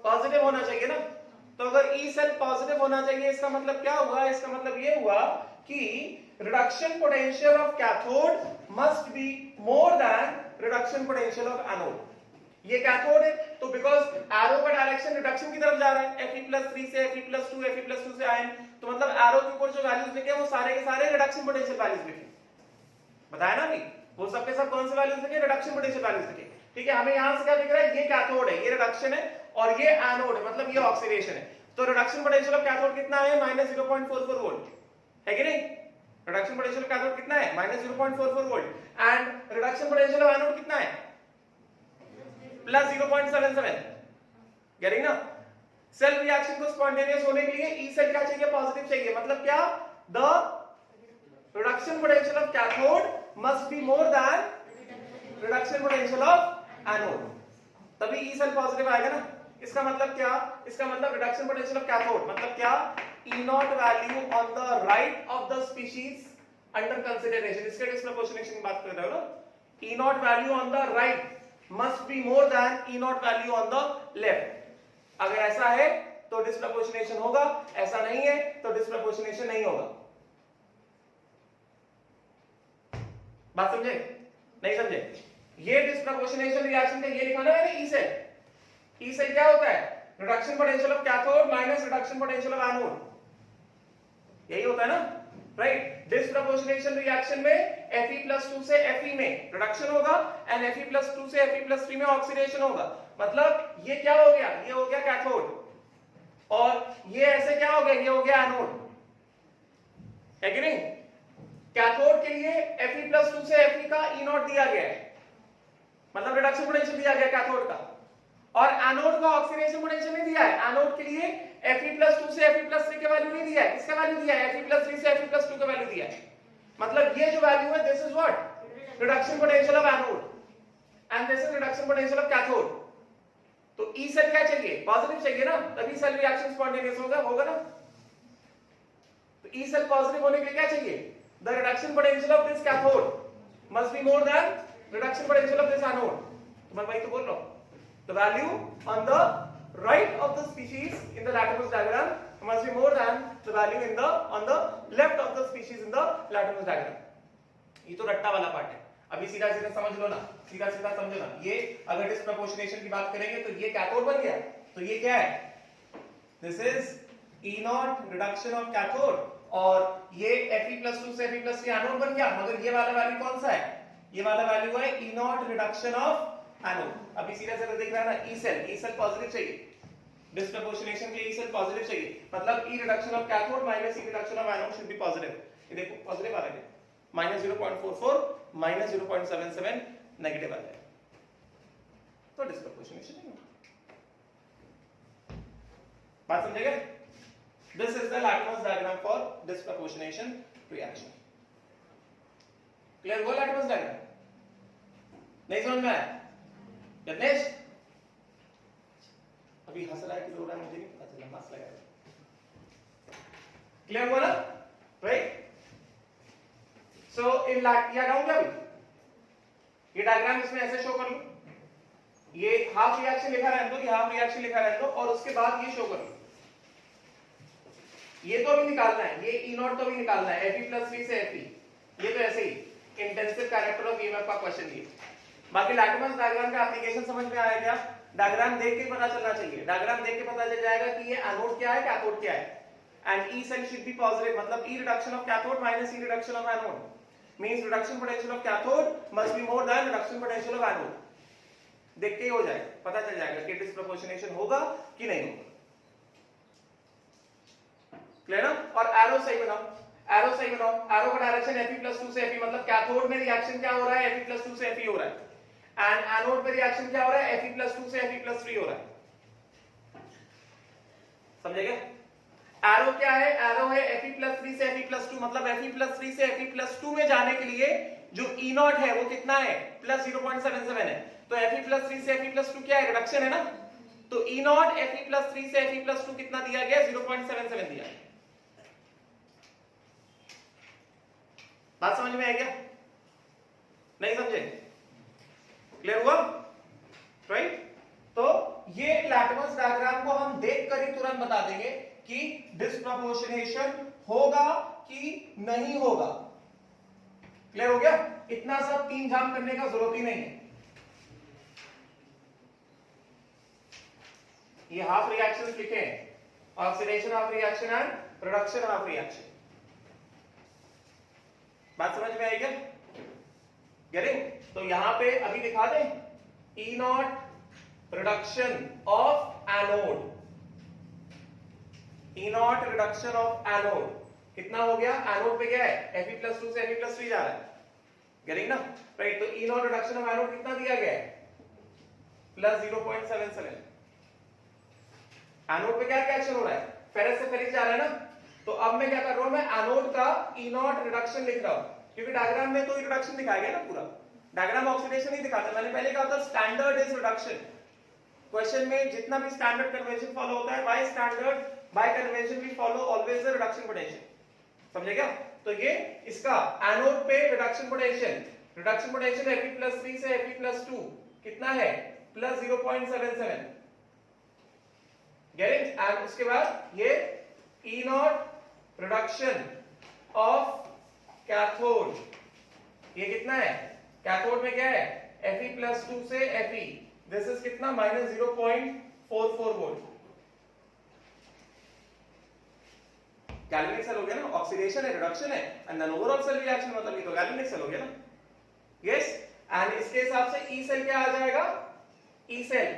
पॉजिटिव होना चाहिए ना, तो अगर ई सेल पॉजिटिव होना चाहिए, इसका मतलब क्या हुआ? इसका मतलब ये हुआ कि reduction potential of cathode must be more than reduction potential of anode. ये कैथोड है तो बिकॉज एरो का डायरेक्शन रिडक्शन की तरफ जा रहा है, Fe+3 से Fe+2, Fe+2 से आयन, तो मतलब एरो के ऊपर जो वैल्यूज लिखे वो सारे के सारे रिडक्शन पोटेंशियल वैल्यूज लिखे। बताया ना अभी, वो सबके सब कौन से वैल्यूज लिखे? रिडक्शन पोटेंशियल वैल्यूज लिखे। ठीक है, हमें यहां से क्या दिख रहा है? ये कैथोड है, ये रिडक्शन है, और ये एनोड है, मतलब ये ऑक्सीडेशन है। तो रिडक्शन पोटेंशियल ऑफ कैथोड कितना है? -0.44 वोल्ट है कि नहीं? रिडक्शन पोटेंशियल ऑफ कैथोड कितना है? -0.44 volt. And reduction potential of anode कितना है? +0.77। गेटिंग ना? सेल रिएक्शन को स्पॉन्टेनियस होने के लिए ई सेल क्या चाहिए? पॉजिटिव चाहिए। मतलब क्या? The reduction potential of cathode must be more than reduction potential of anode, तभी ई सेल पॉजिटिव आएगा ना। इसका मतलब क्या? इसका मतलब रिडक्शन पोटेंशियल ऑफ कैथोड मतलब क्या? E0 value on the right of the species under consideration. इसके डिस्प्रपोर्शनेशन की बात कर रहे हो ना? E0 value on the right must be more then E0 value on the left. अगर ऐसा है तो डिस्प्रपोर्शनेशन होगा, ऐसा नहीं है तो डिस्प्रपोर्शनेशन नहीं होगा। बात समझे? नहीं समझे? ये डिस्प्रपोर्शनेशन रिएक्शन का ये लिखा ना मैंने, ई सेल। ई सेल क्या होता है? Reduction potential of cathode minus reduction potential of anode, यही होता है ना, राइट? डिस्प्रपोर्शनेशन रिएक्शन में Fe+2 से Fe में रिडक्शन होगा एंड Fe+2 से Fe+3 में ऑक्सीडेशन होगा। मतलब ये क्या हो गया? ये हो गया कैथोड, और ये ऐसे क्या हो गया? ये हो गया एनोड, है कि नहीं? कैथोड के लिए Fe+2 से Fe का E0 दिया गया है, मतलब रिडक्शन पोटेंशियल दिया गया कैथोड का, और एनोड का ऑक्सीडेशन पोटेंशियल नहीं दिया है। एनोड के लिए Fe+2 से Fe+3 के वैल्यू नहीं दिया है। किसका वैल्यू दिया है? Fe+3 से Fe+2 का वैल्यू दिया है। मतलब ये जो वैल्यू है, this is what? Reduction potential of anode and this is reduction potential of cathode. तो ई सेल क्या चाहिए? पॉजिटिव चाहिए ना, तभी सेल रिएक्शन स्पॉन्टेनियस होगा ना। तो ई सेल पॉजिटिव होने के लिए क्या चाहिए? The reduction potential of this cathode must be more than reduction potential of this anode. तो मैं वही तो बोल रहा हूं, the value on the right of the species in the Latimer's diagram must be more than the value in the on the left of the species in the Latimer's diagram। ये तो रट्टा वाला पार्ट है, अभी सीधा सीधा समझ लो ना, सीधा सीधा समझो ना। ये अगर डिस्प्रपोर्शनेशन की बात करेंगे तो ये कैथोड बन गया, तो ये क्या है? This is E0 reduction of cathode, और ये Fe+2 से Fe+3 एनोड बन गया। मगर ये वाला वैल्यू कौन सा है? ये वाला वैल्यू है E0 रिडक्शन ऑफ एनोड। अभी सीधा सीधा देख रहा है ना, ई सेल पॉजिटिव चाहिए, डिस्प्रपोर्शनेशन के लिए ई सेल पॉजिटिव चाहिए, मतलब E reduction of cathode minus E reduction of anode should be positive. ये देखो पॉजिटिव आ रहा है, -0.44 -0.77 नेगेटिव आ रहा है, तो डिस्प्रपोर्शनेशन नहीं होगा। बात समझेगा? This is the Latimer's diagram for disproportionation reaction. Clear हुआ Latimer's diagram? नहीं समझ में आया? यज्ञेश अभी हंस रहा है कि रो रहा है मुझे नहीं पता चला, हंस लगा। क्लियर हुआ ना? राइट? सो इन या डाउन क्या भी ये डायग्राम इसमें ऐसे शो कर लो, ये हाफ रिएक्शन लिखा रहने दो, ये हाफ रिएक्शन लिखा रहने दो, और उसके बाद ये शो कर लो। ये तो अभी निकालना है, ये E0 तो भी निकालना है, Fe+3 से Fe, ये तो ऐसे ही इंटेंसिव कैरेक्टर ऑफ ईएमएफ का क्वेश्चन ये। बाकी लैटिमर्स डायग्राम का एप्लीकेशन समझ में आया क्या? डायग्राम देख के पता चलना चाहिए, डायग्राम देख के पता चल जाएगा कि ये एनोड क्या है, कैथोड क्या है। And E cell should be positive, मतलब E reduction of cathode minus E reduction of anode means reduction potential of cathode must be more than reduction potential of anode. देख के ही हो जाएगा, पता चल जाएगा कि डिस्प्रपोर्शनेशन होगा कि नहीं होगा। क्लियर ना? और एरो सही बनाओ, एरो सही बनाओ। एरो का डायरेक्शन Fe+2 से Fe, मतलब कैथोड में रिएक्शन क्या हो रहा है? Fe+2 से Fe हो रहा है, एंड एनोड पे रिएक्शन क्या हो रहा है? Fe+2 से Fe+3 हो रहा है। समझेगा? एरो क्या है? एरो है Fe+3 से Fe+2, मतलब Fe+3 से Fe+2 में जाने के लिए जो E0 है वो कितना है? +0.77 है। तो Fe+3 से Fe+2 क्या है? रिडक्शन है ना, तो E0 Fe+3 से Fe+2 कितना दिया गया? 0.77 दिया है। बात समझ में आई क्या? नहीं समझे? क्लियर हुआ? राइट? तो ये लैटिमर्स डायग्राम को हम देखकर ही तुरंत बता बता देंगे कि डिस्प्रपोर्शनेशन होगा कि नहीं होगा। क्लियर हो गया? इतना सब तीन जाम करने का जरूरत ही नहीं है। ये हाफ रिएक्शंस लिखे हैं, oxidation half reaction and production half reaction. बात समझ में आई क्या? गेटिंग? तो यहां पे अभी दिखा दें E not reduction of anode, E not reduction of anode कितना हो गया? एनोड पे क्या है? Fe+2 से Fe+3 जा रहा है। गेटिंग ना? राइट, तो E not reduction of anode कितना दिया गया है? +0.77। एनोड पे क्या रिएक्शन हो रहा है? फेरस से फेरिक जा रहा है ना। तो अब मैं क्या कर रहा हूं, मैं एनोड का E नॉट रिडक्शन लिख रहा हूं, क्योंकि डायग्राम में तो रिडक्शन दिखाया गया ना, पूरा डायग्राम ऑक्सीडेशन नहीं दिखाता। मैंने पहले कहा था स्टैंडर्ड इज रिडक्शन। क्वेश्चन में जितना भी स्टैंडर्ड कन्वेंशन फॉलो होता है, by standard by convention we follow always the reduction potential. समझे क्या? तो ये इसका एनोड पे रिडक्शन पोटेंशियल Fe+3 से Fe+2 कितना है? +0.77। Get it? एंड उसके बाद ये E not reduction of cathode, ये कितना है? कैथोड में क्या है? Fe+2 से Fe, दिस इज कितना? -0.44 वोल्ट। गैल्वेनिक सेल हो गया ना, ऑक्सीडेशन है, रिडक्शन है, and then overall cell reaction, मतलब ये तो गैल्वेनिक सेल हो गया ना। यस, एंड इसके हिसाब से ई सेल क्या आ जाएगा? ई सेल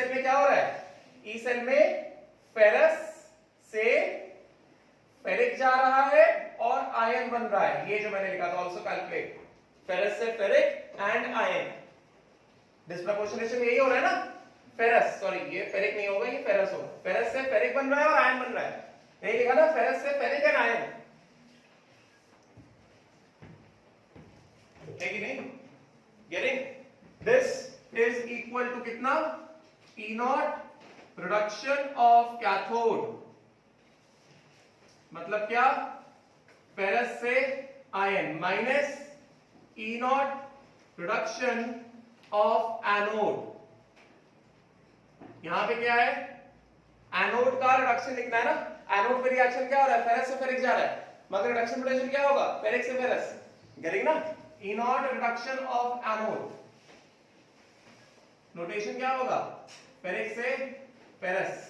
में क्या हो रहा है? ई सेल में फेरस से फेरिक जा रहा है और आयन बन रहा है। ये जो मैंने लिखा था ऑल्सो कैलकुलेट, फेरस से फेरिक एंड आयन। डिस्प्रपोर्शनेशन यही हो रहा है ना, फेरस, सॉरी ये फेरिक नहीं होगा, ये फेरस होगा। फेरस से फेरिक बन रहा है और आयन बन रहा है, यही लिखा ना, फेरस से फेरिक एंड आयन, है कि नहीं? Getting? This is equal to कितना? E not reduction of cathode, मतलब क्या? फेरस से iron minus E not reduction of anode. यहां पे क्या है? एनोड का रिडक्शन लिखना है ना। एनोड पे रिएक्शन क्या हो रहा है? फेरस से फेरिक जा रहा है, मगर रिडक्शन पोटेंशियल क्या होगा? फेरिक से फेरस। गेटिंग ना? E not reduction of anode, notation क्या होगा? फेरिक से फेरस।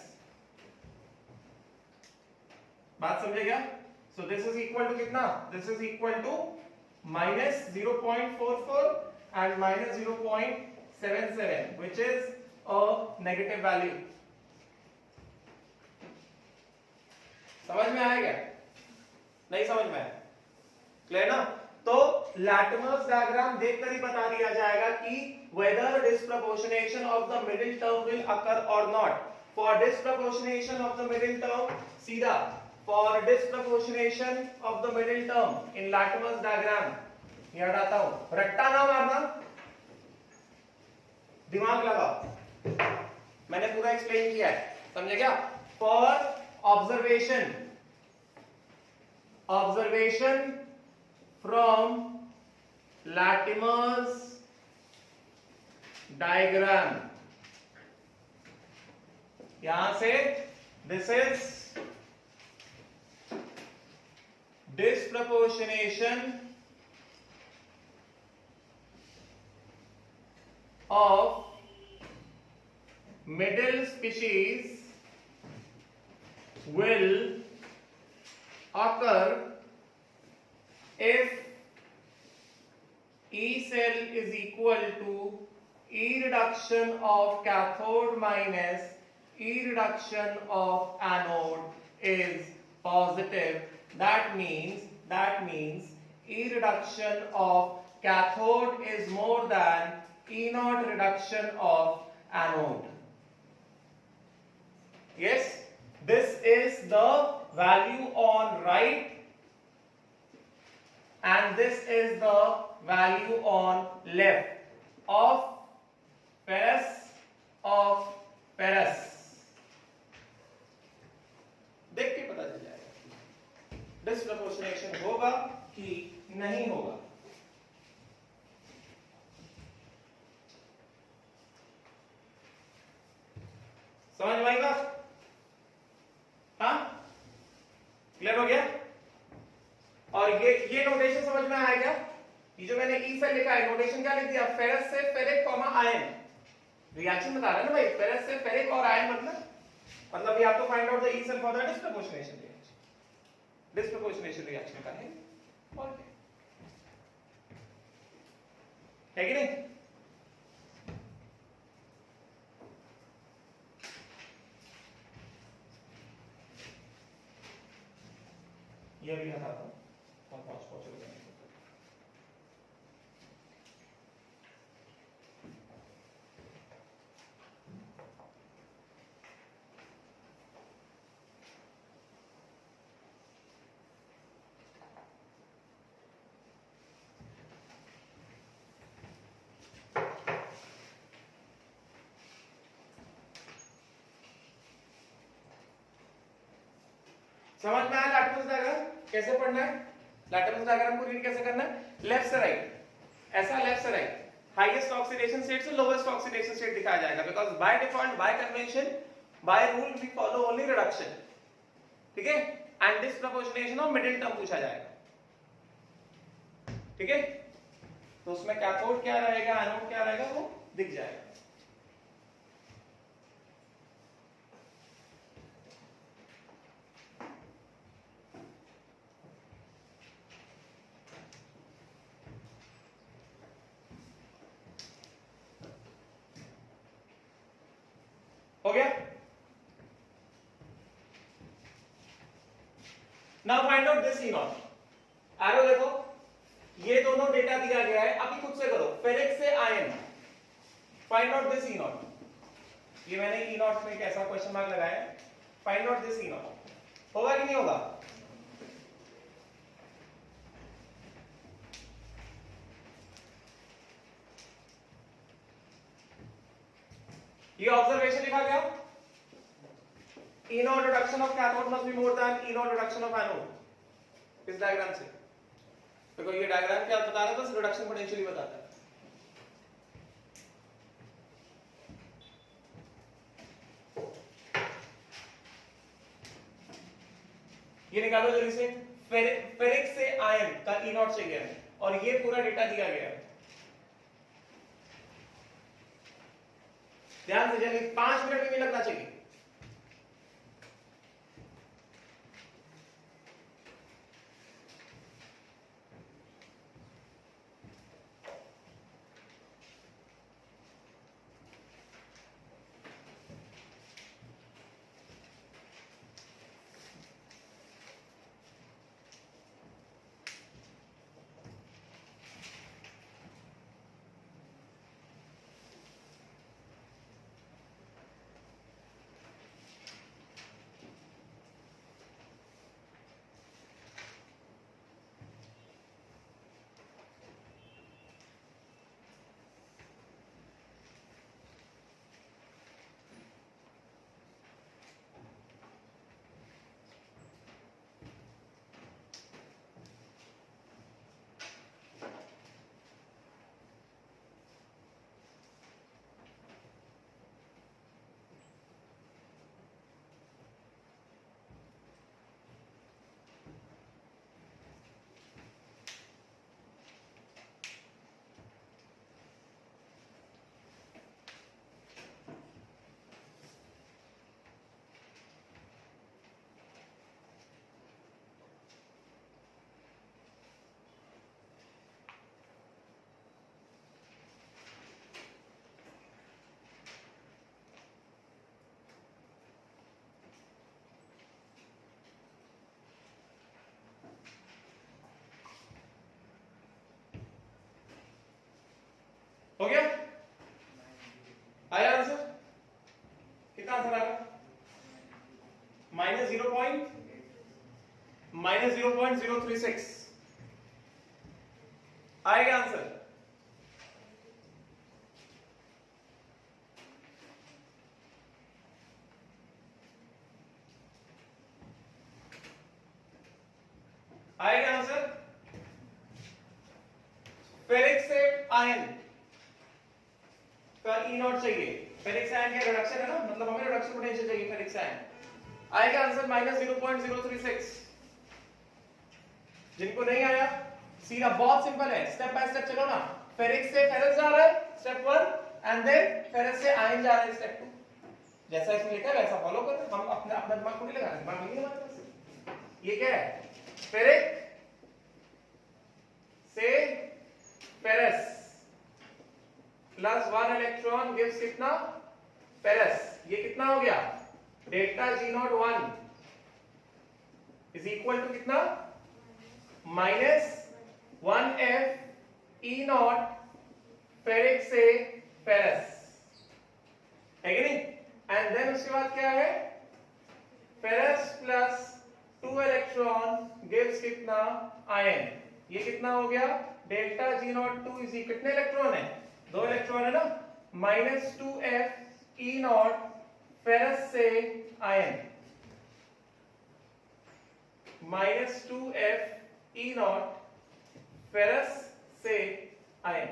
बात समझे क्या? So this is equal to कितना? This is equal to -0.44 and -0.77, which is a negative value. समझ में आएगा? नहीं समझ में आया? क्लियर ना? तो लैटिमर्स डायग्राम देखकर ही बता दिया जाएगा कि whether disproportionation of the middle term will occur or not. For disproportionation of the middle term, सीधा for disproportionation of the middle term in Latimer's diagram, ये हटाता हूं, रट्टा ना मारना, दिमाग लगाओ, मैंने पूरा एक्सप्लेन किया है, समझे क्या? For observation from Latimer's diagram, यहां से this is disproportionation of middle species will occur if E cell is equal to E reduction of cathode minus E reduction of anode is positive. That means E reduction of cathode is more than E naught reduction of anode. Yes, this is the value on right and this is the value on left of ferrous. देख के पता चल जाएगा disproportionation होगा कि नहीं होगा। समझ में आई बात? हाँ, क्लियर हो गया? और ये नोटेशन समझ में आया क्या? ये जो मैंने ई से लिखा है, नोटेशन क्या लिख दिया? फेरस से फेरिक कॉमा आयन। रिएक्शन बता रहा है ना भाई, फेरस से फेरिक और आयन मतलब we have to find out the E cell for the disproportionation reaction. Disproportionation reaction का है और क्या है कि नहीं? ये भी हटाता हूं और पहुंच हो जाएंगे। समझ में आया लैटिस डायग्राम कैसे पढ़ना है? लैटिस डायग्राम को रीड कैसे करना है? लेफ्ट से राइट, ऐसा लेफ्ट से राइट, हाईएस्ट ऑक्सीडेशन स्टेट से लोवेस्ट ऑक्सीडेशन स्टेट दिखाया जाएगा, because by default, by convention, by rule we follow only reduction, ठीक है? And disproportionation of middle term पूछा जाएगा, ठीक है? तो उसमें कैथोड क्या रहेगा, एनोड क्या रहेगा, वो दिख जाएगा। हो गया? Now find out this E not. Arrow देखो, ये दोनों डेटा दिया गया है, अभी खुद से करो। फेरिक से ion, find out this E not. ये मैंने ई नॉट में एक ऐसा क्वेश्चन मार्क लगाया है, find out this E not. होगा कि नहीं होगा? ये ऑब्जर्वेशन लिखा गया, E naught reduction of cathode must be more than E naught reduction of anode। इस डायग्राम से देखो, ये डायग्राम क्या बता रहा है? बस रिडक्शन पोटेंशियल बताता है। ये निकालो जल्दी से, फेरिक से आयन का E naught चाहिए है और ये पूरा डेटा दिया गया है। ध्यान से जल्दी, 5 मिनट भी नहीं लगना चाहिए। हो गया? आया आंसर? कितना आंसर आएगा? -0.036 आएगा आंसर। आएगा आंसर। फेरिक से आयन का E naught चाहिए, फेरिक आयन का रिडक्शन है ना, मतलब हमें रिडक्शन पोटेंशियल चाहिए फेरिक आयन। आएगा आंसर -0.036। जिनको नहीं आया सीधा बहुत सिंपल है, स्टेप बाय स्टेप चलो ना। फेरिक से फेरस जा रहा है स्टेप 1 एंड देन फेरस से आयन जा रहा है स्टेप 2। जैसा इसमें लिखा है वैसा फॉलो करो, हम अपना अपना दिमाग को नहीं लगा रहे, दिमाग नहीं है हमारे पास। ये क्या है, फेरिक से फेरस प्लस 1 इलेक्ट्रॉन गिव्स कितना, फेरस। ये कितना हो गया, delta G01 is equal to कितना, -1f E0 फेरिक से फेरस, है कि नहीं। एंड देन उसके बाद क्या है, फेरस प्लस 2 इलेक्ट्रॉन गिव्स कितना, आयन। ये कितना हो गया, डेल्टा G02 इज कितने इलेक्ट्रॉन है, 2 इलेक्ट्रॉन है ना, -2f E0 फेरस से आयन, -2f E0 फेरस से आयन।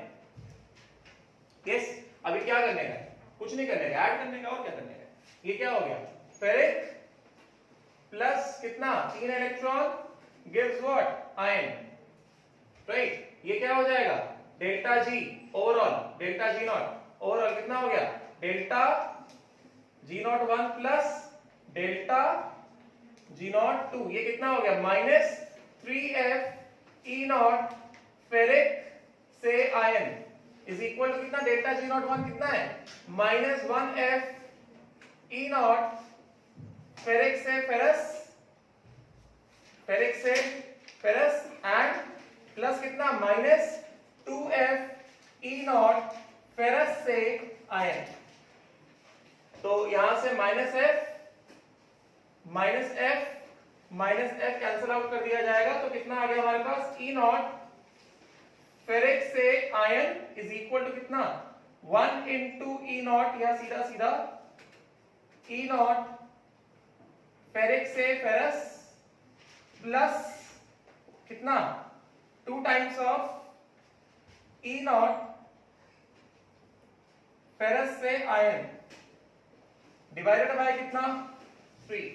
यस, अभी क्या करने का है, कुछ नहीं करने का, ऐड करने का, और क्या करने का। ये क्या हो गया, फेरिक प्लस कितना, 3 electron gives what, ion, right. ये क्या हो जाएगा, delta G overall, delta G0 overall कितना हो गया, delta G01 plus delta G02। ये कितना हो गया, -3f E0 फेरिक से आयन इज इक्वल टू कितना, डेल्टा G01 कितना है, -1f E0 फेरिक से फेरस, फेरिक से फेरस एंड प्लस कितना, -2f E0 फेरस से आयन। तो यहां से -f कैंसिल आउट कर दिया जाएगा, तो कितना आ गया हमारे पास, E0 फेरिक से आयन इज इक्वल टू कितना, 1 इंटू E0, या सीधा सीधा E0 फेरिक से फेरस प्लस कितना, 2 टाइम्स ऑफ E0 फेरस से आयन डिवाइडेड बाय कितना, 3।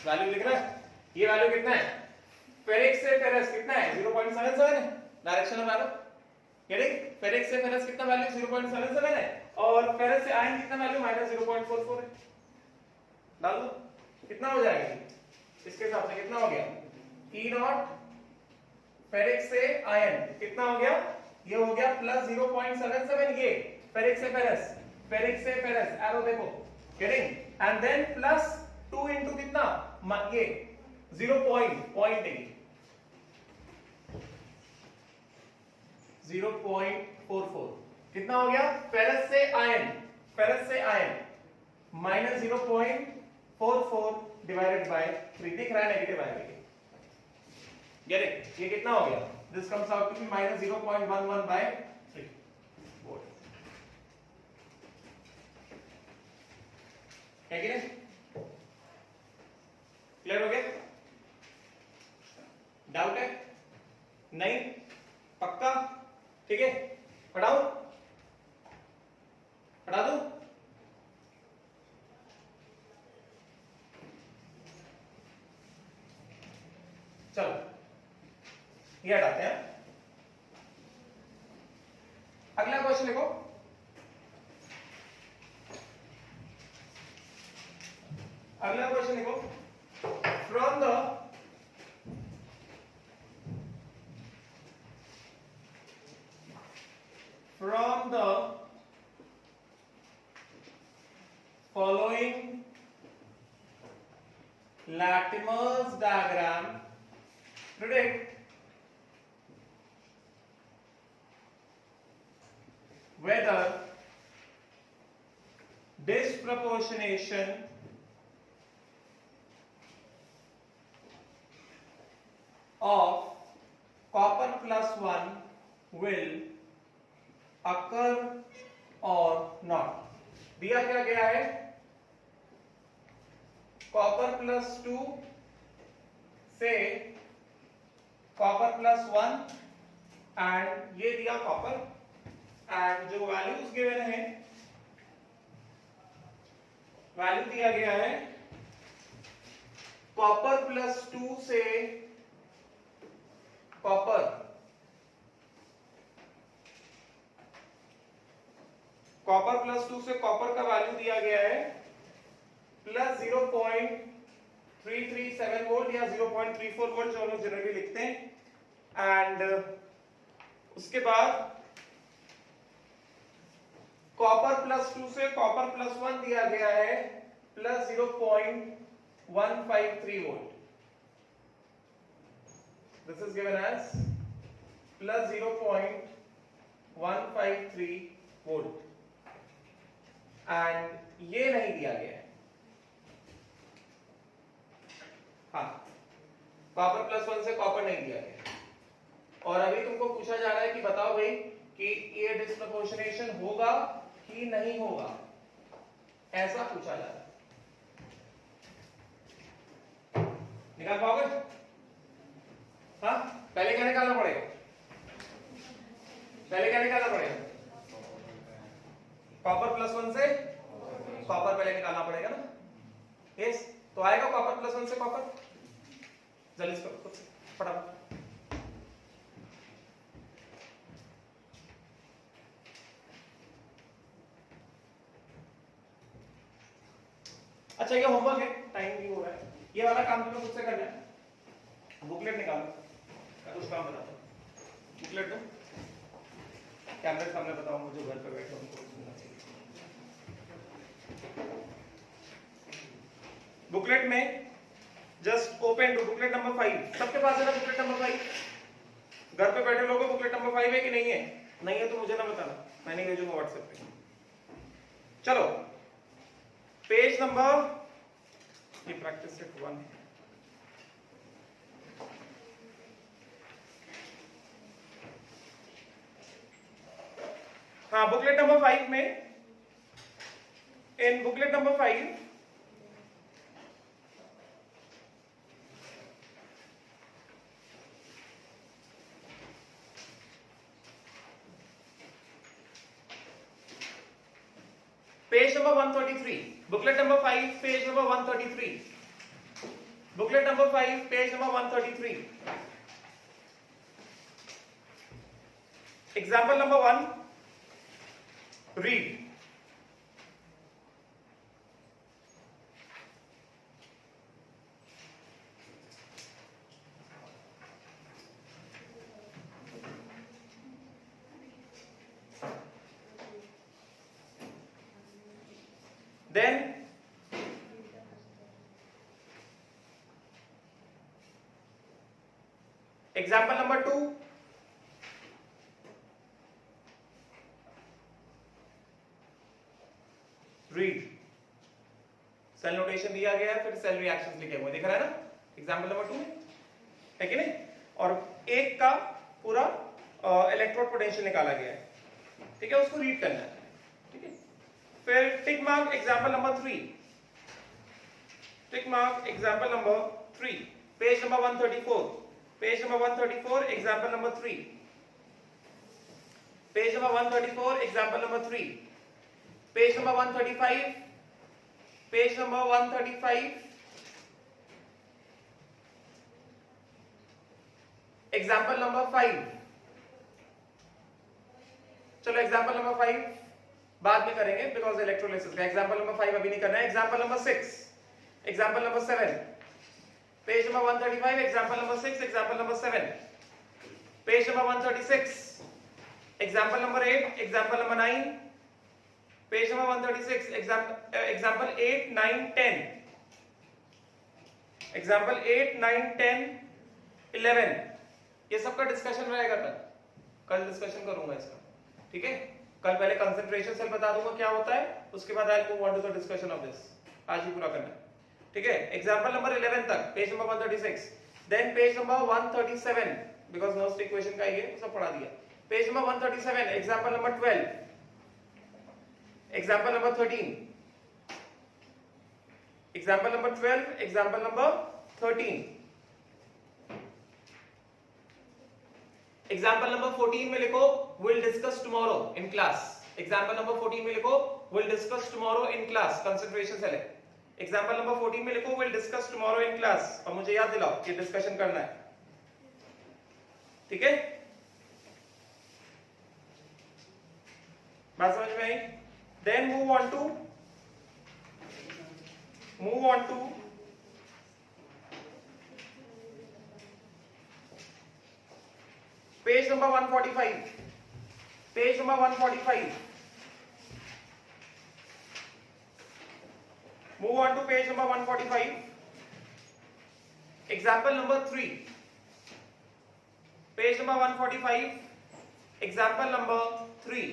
वैल्यू लिख रहा है, ये वैल्यू कितना है, फेरिक से फेरस कितना है, 0.77 है, direction of arrow, getting. Ferric से फेरस कितना वैल्यू, 0.77 है, और फेरस से आयन कितना वैल्यू, -0.44 है। डाल दो, कितना हो जाएगा, इसके हिसाब से कितना हो गया, E0 फेरिक से आयन कितना हो गया, ये हो गया +0.77, ये फेरिक से फेरस, फेरिक से फेरस, एरो देखो, getting. And then plus 2 into कितना, ये 0.44 कितना हो गया, फेरस से आयन, फेरस से आयन -0.44 डिवाइडेड बाय 3, दिख रहा है नेगेटिव आयन, गेट इट। ये कितना हो गया, this comes out to be -0.11 by 3 volt, है कि नहीं, क्लियर हो गया, डाउट है, नहीं, पक्का, ठीक है, पढ़ाऊं, पढ़ा दूं, चलो ये हटाते हैं। अगला क्वेश्चन देखो, अगला क्वेश्चन देखो, from the following Latimer's diagram, predict whether disproportionation of copper +1 will occur or not। दिया क्या गया है, कॉपर +2 से कॉपर +1 एंड ये दिया कॉपर, एंड जो वैल्यूज गिवन है, वैल्यू दिया गया है कॉपर +2 से कॉपर +2 से कॉपर का वैल्यू दिया गया है +0.337 वोल्ट या 0.34 वोल्ट जो हम लोग जनरली लिखते हैं। एंड उसके बाद कॉपर +2 से कॉपर +1 दिया गया है +0.153 volt. This is given as +0.153 volt, and ये नहीं दिया गया है। हाँ, कॉपर +1 से कॉपर नहीं दिया गया। और अभी तुमको पूछा जा रहा है कि बताओ भाई कि ये डिस्प्रपोर्शनेशन होगा कि नहीं होगा, ऐसा पूछा जा रहा है। निकाल पाओगे? हाँ, पहले क्या निकालना पड़ेगा? पहले क्या निकालना पड़ेगा? कॉपर +1 से कॉपर पहले निकालना पड़ेगा ना। यस, तो आएगा कॉपर +1 से कॉपर। जल्दी से करो, फटाफट। अच्छा, ये होमवर्क है, टाइम भी हो रहा है। ये वाला काम तुम्हें खुद से करना है। बुकलेट निकालो, मैं कुछ काम बताता हूँ। बुकलेट दो, कैमरे के सामने बताओ, मुझे घर पे बैठे उनको सुनना चाहिए। बुकलेट में just open to booklet number 5। सबके पास है ना बुकलेट नंबर 5? घर पे बैठे लोगों बुकलेट नंबर 5 है कि नहीं है? नहीं है तो मुझे ना बताना, मैंने भेजूंगा व्हाट्सएप पे। चलो, पेज नंबर, ये प्रैक्टिस सेट 1 है। हाँ, बुकलेट नंबर 5 में, in booklet number 5 page number 133, booklet number 5 page number 133, booklet number 5 page number 133, example number 1, read. Then example number 2, read। Cell notation दिया गया है, फिर सेल रिएक्शंस लिखे हुए दिख रहा है ना एग्जाम्पल नंबर 2 में, है कि नहीं? और एक का पूरा इलेक्ट्रोड पोटेंशियल निकाला गया है, ठीक है? उसको रीड करना है, ठीक है? फिर टिक मार्क एग्जाम्पल नंबर 3, टिक mark example number 3, page number 134, page number 134 example number 3, page number 134 example number 3, page number 135, page number 135 example number 5। चलो एग्जाम्पल नंबर 5 बाद में करेंगे बिकॉज इलेक्ट्रोलिसिस का। एग्जाम्पल नंबर 5 अभी नहीं करना है। Example number 6, example number 7, page number 135 example number 6, example number 7, page number 136, example number 8, example number 9, page number 136, example 8, 9, 10, example 8, 9, 10, 11। ये सबका डिस्कशन रहेगा कल डिस्कशन करूंगा इसका, ठीक है? कल पहले कंसंट्रेशन सेल बता दूंगा क्या होता है, उसके बाद I move on to the discussion of this. आज ही पूरा करना है, ठीक है? एग्जांपल नंबर 11 तक, page number 136, then page number 137 because Nernst equation का ये सब पढ़ा दिया। Page number 137 example number 12, example number 13, example number 12, example number 13, example number 14 में लिखो will discuss tomorrow in class. Example number 14 में लिखो will discuss tomorrow in class, concentration cell है। एग्जाम्पल नंबर 14 में लिखो will discuss tomorrow in class, और मुझे याद दिलाओ कि डिस्कशन करना है, ठीक है? बात समझ में आई? Then move on to page number 145। Page number 145। Move on to page number 145। Example number 3, page number 145, example number 3।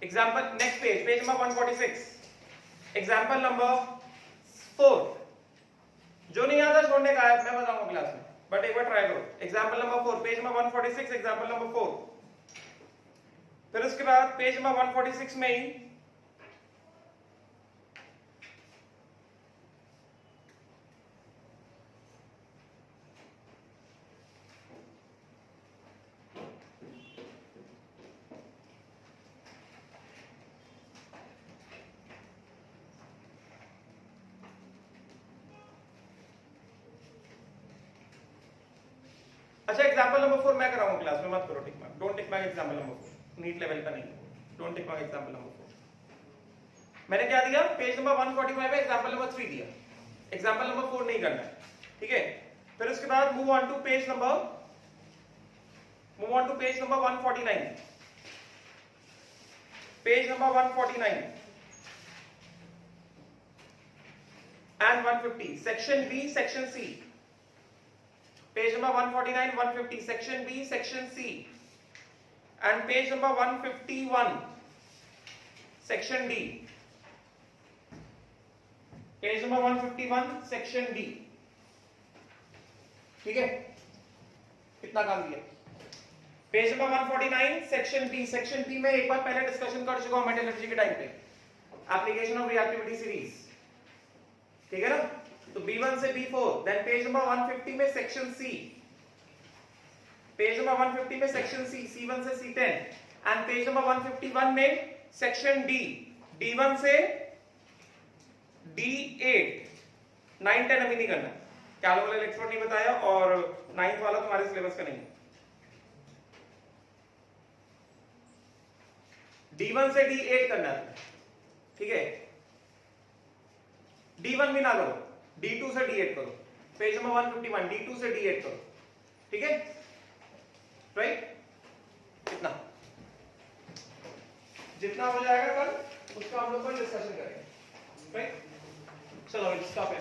Example next page, page number 146, example number 4। जो नहीं आता छोड़ने का है, मैं बताऊंगा क्लास में, बट एक बार ट्राई करो। Example number 4, page number 146, example number 4। फिर उसके बाद पेज नंबर 146 में ही अच्छा, एग्जाम्पल नंबर 4 मैं कराऊंगा क्लास में, मत करो tick mark, don't tick mark example number 4, NEET level का नहीं, don't tick mark example number 4। मैंने क्या दिया? पेज नंबर 145 में एग्जाम्पल नंबर 3 दिया, एग्जाम्पल नंबर 4 नहीं करना है, ठीक है? फिर उसके बाद move on to page number 149। Page number 149 and 150, section B, section C. Page number 149, 150, section B, section C, and page number 151, section D. Page number 151, section D. ठीक है? कितना काम दिया? Page number 149, section B, section B में एक बार पहले discussion कर चुका हूं मेटलर्जी के टाइम पे, एप्लीकेशन ऑफ रिएक्टिविटी सीरीज, ठीक है ना? तो B1 से B4, देन पेज नंबर 150 में सेक्शन C, पेज नंबर 150 में सेक्शन C, C1 से C10, एंड पेज नंबर 151 में सेक्शन D, D1 से D8। 9, 10 अभी नहीं करना, कैलकुलस एक्सपर्ट नहीं बताया, और 9th वाला तुम्हारे सिलेबस का नहीं है। D1 से D8 करना है, ठीक है? D1 भी ना करो, D2 से D8 करो, पेज नंबर 151, D2 से D8 करो, ठीक है? राइट? कितना जितना हो जाएगा कल उसका हम लोग को डिस्कशन करेंगे, राइट? चलो स्टॉप है।